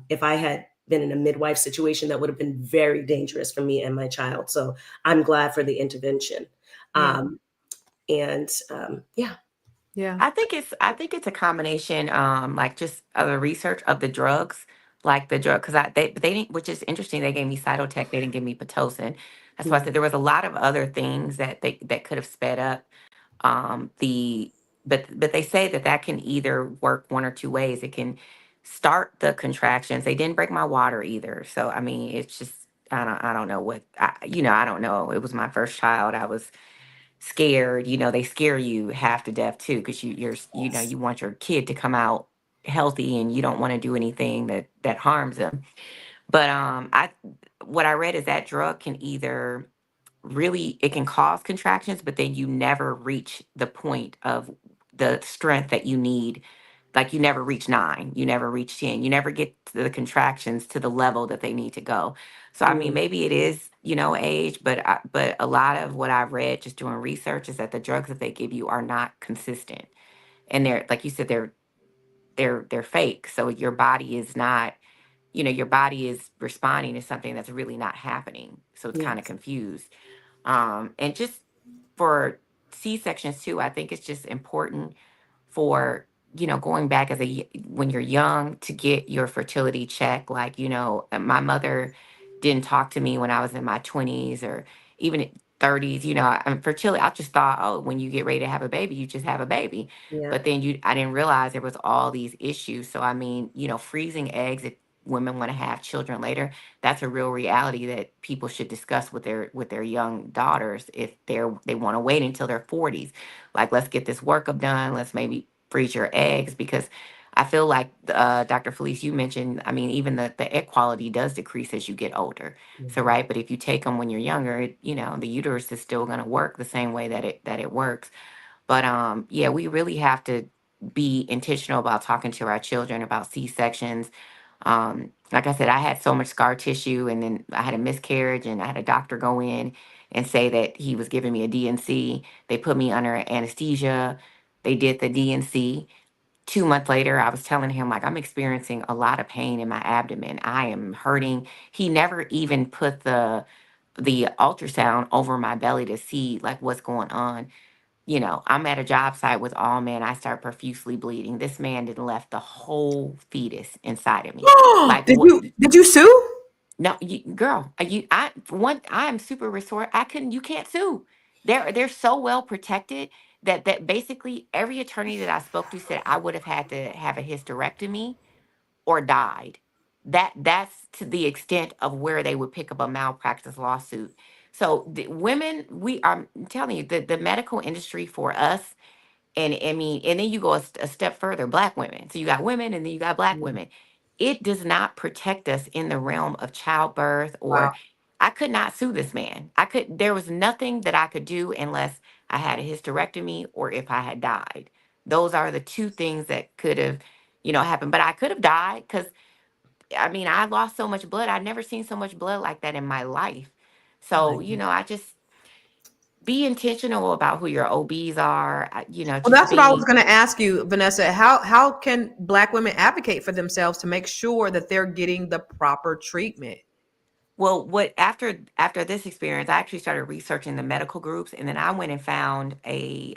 if I had been in a midwife situation, that would have been very dangerous for me and my child. So I'm glad for the intervention. Yeah. Yeah. Yeah. I think it's a combination, like just of the research of the drugs, like the drug, because they didn't, which is interesting. They gave me Cytotec, they didn't give me Pitocin. That's why I said there was a lot of other things that could have sped up the, but they say that can either work one or two ways. It can start the contractions. They didn't break my water either, so I mean, it's just I don't know what I don't know. It was my first child. I was scared. They scare you half to death too, because you want your kid to come out healthy, and you don't want to do anything that harms them. But what I read is that drug can either really, it can cause contractions, but then you never reach the point of the strength that you need. Like you never reach 9, you never reach 10, you never get to the contractions to the level that they need to go. So I mean, maybe it is, age, but a lot of what I've read just doing research is that the drugs that they give you are not consistent, and they're, like you said, they're fake. So your body is not, your body is responding to something that's really not happening. So it's kind of confused. And just for C-sections too, I think it's just important for, going back when you're young, to get your fertility check. Like, my mother didn't talk to me when I was in my 20s or even 30s. Fertility, I just thought, oh, when you get ready to have a baby, you just have a baby. Yeah. But then I didn't realize there was all these issues. So I mean, freezing eggs, if women want to have children later, that's a real reality that people should discuss with their young daughters if they want to wait until their 40s. Like, let's get this workup done. Let's maybe freeze your eggs, because I feel like Dr. Felice, you mentioned, I mean, even the egg quality does decrease as you get older. So right, but if you take them when you're younger, the uterus is still going to work the same way that it works. But yeah, we really have to be intentional about talking to our children about C-sections. Like I said, I had so much scar tissue, and then I had a miscarriage, and I had a doctor go in and say that he was giving me a DNC. They put me under anesthesia. They did the DNC. 2 months later, I was telling him, like, I'm experiencing a lot of pain in my abdomen. I am hurting. He never even put the ultrasound over my belly to see like what's going on. I'm at a job site with all men. I start profusely bleeding. This man did left the whole fetus inside of me. Like, what? Did you sue? No, girl, I'm super resource. You can't sue. They're so well protected that basically every attorney that I spoke to said I would have had to have a hysterectomy or died. That's to the extent of where they would pick up a malpractice lawsuit. So the women, I'm telling you, the medical industry for us, and I mean, and then you go a step further, Black women. So you got women, and then you got Black women. It does not protect us in the realm of childbirth, Wow. or I could not sue this man. There was nothing that I could do unless I had a hysterectomy or if I had died. Those are the two things that could have, happened. But I could have died because, I mean, I lost so much blood. I've never seen so much blood like that in my life. So, I just, be intentional about who your OBs are. Well, Just that's what I was be. going to ask you, Venessa. How can Black women advocate for themselves to make sure that they're getting the proper treatment? Well, after this experience, I actually started researching the medical groups, and then I went and found I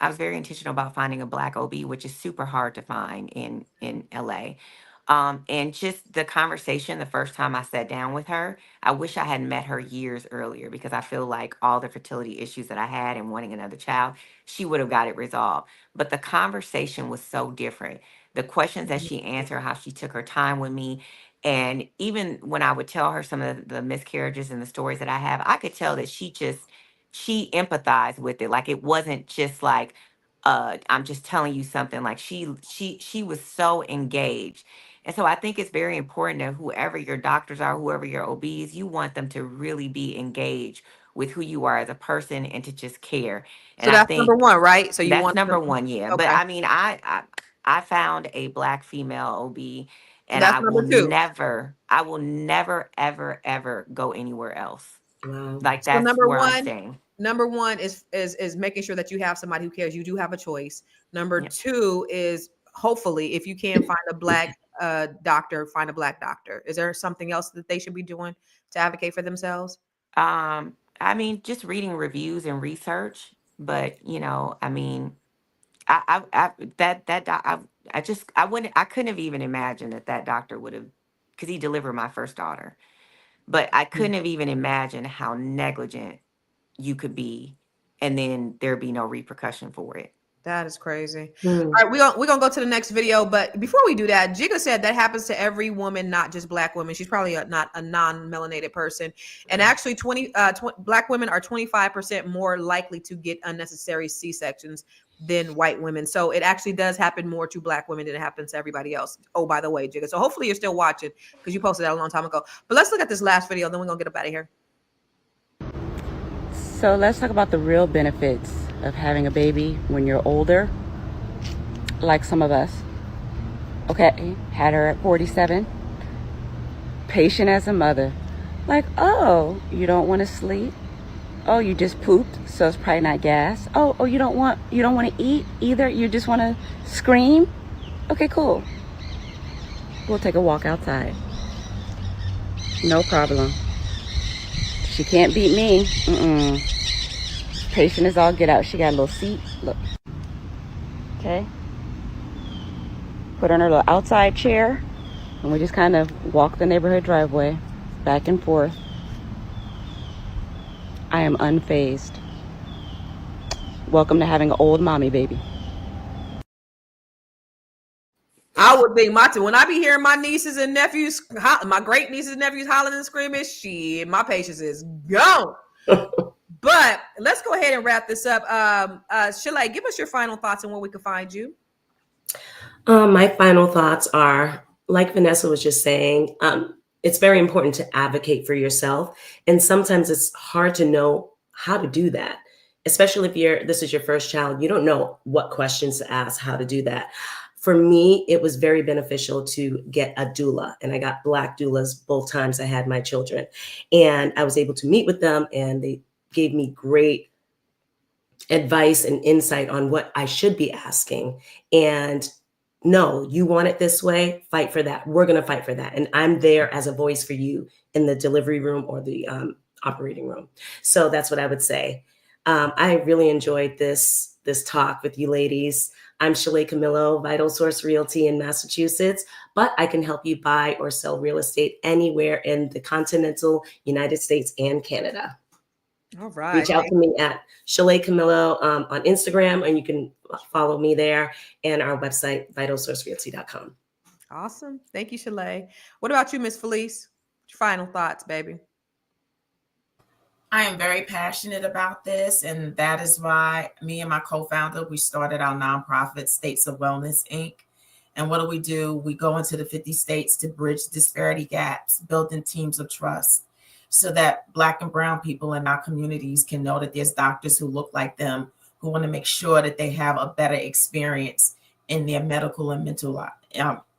was very intentional about finding a Black OB, which is super hard to find in LA. And just the conversation, the first time I sat down with her, I wish I had met her years earlier, because I feel like all the fertility issues that I had and wanting another child, she would have got it resolved. But the conversation was so different. The questions that she answered, how she took her time with me. And even when I would tell her some of the miscarriages and the stories that I have, I could tell that she empathized with it. Like, it wasn't just like, I'm just telling you something. Like, she was so engaged. And so I think it's very important that whoever your doctors are, whoever your OBs, you want them to really be engaged with who you are as a person and to just care. So And I that's number think one, right? So you that's want number them. one, yeah. But Okay. I mean, I found a Black female OB, and That's number two. I will never, ever, ever go anywhere else. Wow. Like, So that's where I'm staying. number one is making sure that you have somebody who cares. You do have a choice. Number Yep. two is, hopefully, if you can find a Black doctor, find a Black doctor. Is there something else that they should be doing to advocate for themselves? I mean, just reading reviews and research, but I mean, I that doc- I wouldn't, I couldn't have even imagined that doctor would have, because he delivered my first daughter, but I couldn't have even imagined how negligent you could be, and then there'd be no repercussion for it. That is crazy. Hmm. All right, we're gonna go to the next video, but before we do that, Jigga said that happens to every woman, not just Black women. She's probably not a non-melanated person, and actually, Black women are 25% more likely to get unnecessary C-sections than white women. So it actually does happen more to Black women than it happens to everybody else. Oh, by the way, Jigga. So hopefully you're still watching, because you posted that a long time ago. But let's look at this last video, then we're gonna get up out of here. So let's talk about the real benefits of having a baby when you're older, like some of us. Okay, had her at 47, patient as a mother. Like, oh, you don't want to sleep? Oh, you just pooped, so it's probably not gas. Oh, you don't want to eat either? You just want to scream? Okay, cool. We'll take a walk outside. No problem. She can't beat me. Patient as all get out. She got a little seat. Look. Okay. Put her in her little outside chair, and we just kind of walk the neighborhood driveway back and forth. I am unfazed. Welcome to having an old mommy baby. I would think when I be hearing my nieces and nephews, my great nieces and nephews hollering and screaming, shit, my patience is gone. But let's go ahead and wrap this up. Shalaye, give us your final thoughts on where we can find you. My final thoughts are, like Venessa was just saying, it's very important to advocate for yourself. And sometimes it's hard to know how to do that, especially if this is your first child. You don't know what questions to ask, how to do that. For me, it was very beneficial to get a doula, and I got Black doulas both times I had my children. And I was able to meet with them, and they gave me great advice and insight on what I should be asking. And no, you want it this way, fight for that. We're going to fight for that. And I'm there as a voice for you in the delivery room or the operating room. So that's what I would say. I really enjoyed this talk with you ladies. I'm Shalaye Camillo, Vital Source Realty in Massachusetts, but I can help you buy or sell real estate anywhere in the continental United States and Canada. All right. Reach out to me at Shalaye Camillo on Instagram, and you can follow me there, and our website, vitalsourcerealty.com. Awesome. Thank you, Shalaye. What about you, Miss Felice? Final thoughts, baby. I am very passionate about this, and that is why me and my co-founder, we started our nonprofit, States of Wellness, Inc. And what do? We go into the 50 states to bridge disparity gaps, building teams of trust, so that Black and brown people in our communities can know that there's doctors who look like them, who want to make sure that they have a better experience in their medical and mental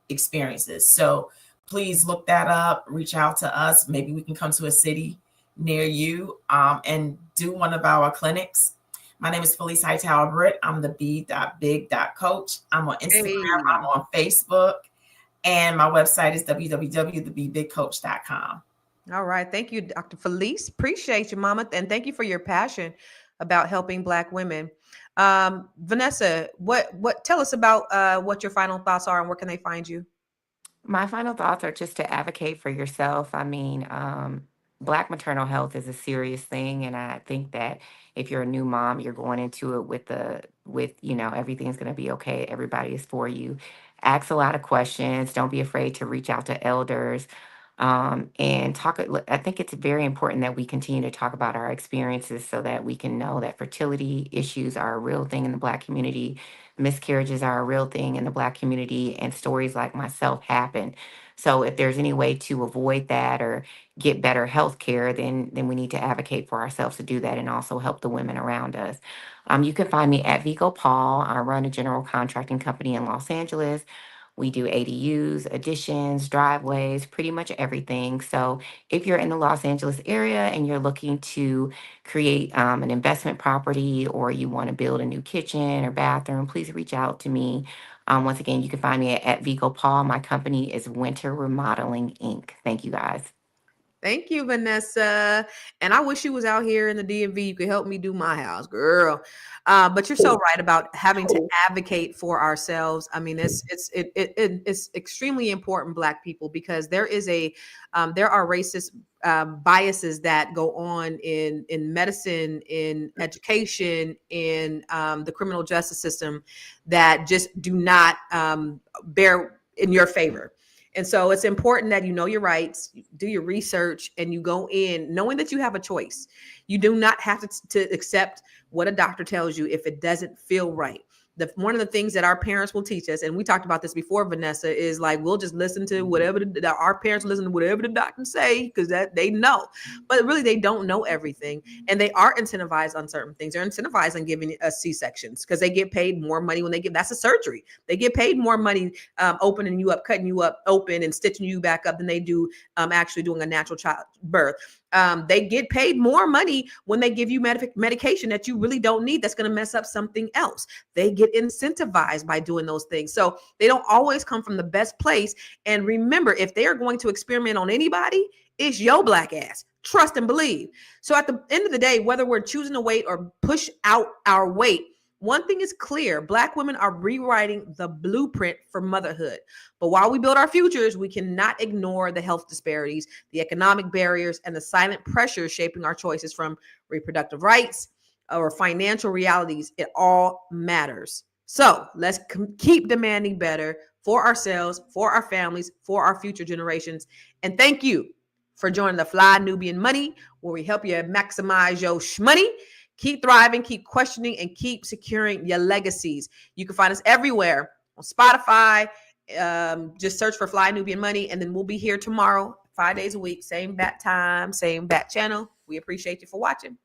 experiences. So please look that up, reach out to us. Maybe we can come to a city near you and do one of our clinics. My name is Felice Hightower-Britt. I'm the b.big.coach. I'm on Instagram. I'm on Facebook. And my website is www.thebebigcoach.com. All right. Thank you, Dr. Felice. Appreciate you, Mama. And thank you for your passion about helping Black women. Venessa, tell us about what your final thoughts are and where can they find you? My final thoughts are just to advocate for yourself. I mean, Black maternal health is a serious thing, and I think that if you're a new mom, you're going into it with everything's going to be okay. Everybody is for you. Ask a lot of questions. Don't be afraid to reach out to elders. And talk. I think it's very important that we continue to talk about our experiences so that we can know that fertility issues are a real thing in the Black community. Miscarriages are a real thing in the Black community, and stories like myself happen. So if there's any way to avoid that or get better health care, then we need to advocate for ourselves to do that and also help the women around us. You can find me at Vigo Paul. I run a general contracting company in Los Angeles. We do ADUs, additions, driveways, pretty much everything. So if you're in the Los Angeles area and you're looking to create an investment property, or you want to build a new kitchen or bathroom, please reach out to me. Once again, you can find me at Vigo Paul. My company is Winter Remodeling, Inc. Thank you, guys. Thank you, Venessa. And I wish you was out here in the DMV. You could help me do my house, girl. But you're so right about having to advocate for ourselves. I mean, it's extremely important, Black people, because there are racist biases that go on in medicine, in education, in the criminal justice system that just do not bear in your favor. And so it's important that you know your rights, do your research, and you go in knowing that you have a choice. You do not have to accept what a doctor tells you if it doesn't feel right. One of the things that our parents will teach us, and we talked about this before, Venessa, is like we'll just listen to whatever our parents listen to whatever the doctors say because that they know, but really they don't know everything, and they are incentivized on certain things. They're incentivized on giving us C-sections because they get paid more money when they give. That's a surgery. They get paid more money opening you up, cutting you up open, and stitching you back up than they do actually doing a natural child birth. They get paid more money when they give you medication that you really don't need that's going to mess up something else. They get incentivized by doing those things. So they don't always come from the best place. And remember, if they are going to experiment on anybody, it's your Black ass. Trust and believe. So at the end of the day, whether we're choosing to wait or push out our weight, one thing is clear: Black women are rewriting the blueprint for motherhood. But while we build our futures, we cannot ignore the health disparities, the economic barriers, and the silent pressures shaping our choices, from reproductive rights or financial realities. It all matters. So let's keep demanding better for ourselves, for our families, for our future generations. And thank you for joining the Fly Nubian Money, where we help you maximize your shmoney. Keep thriving, keep questioning, and keep securing your legacies. You can find us everywhere on Spotify. Just search for Fly Nubian Money, and then we'll be here tomorrow, 5 days a week, same bat time, same bat channel. We appreciate you for watching.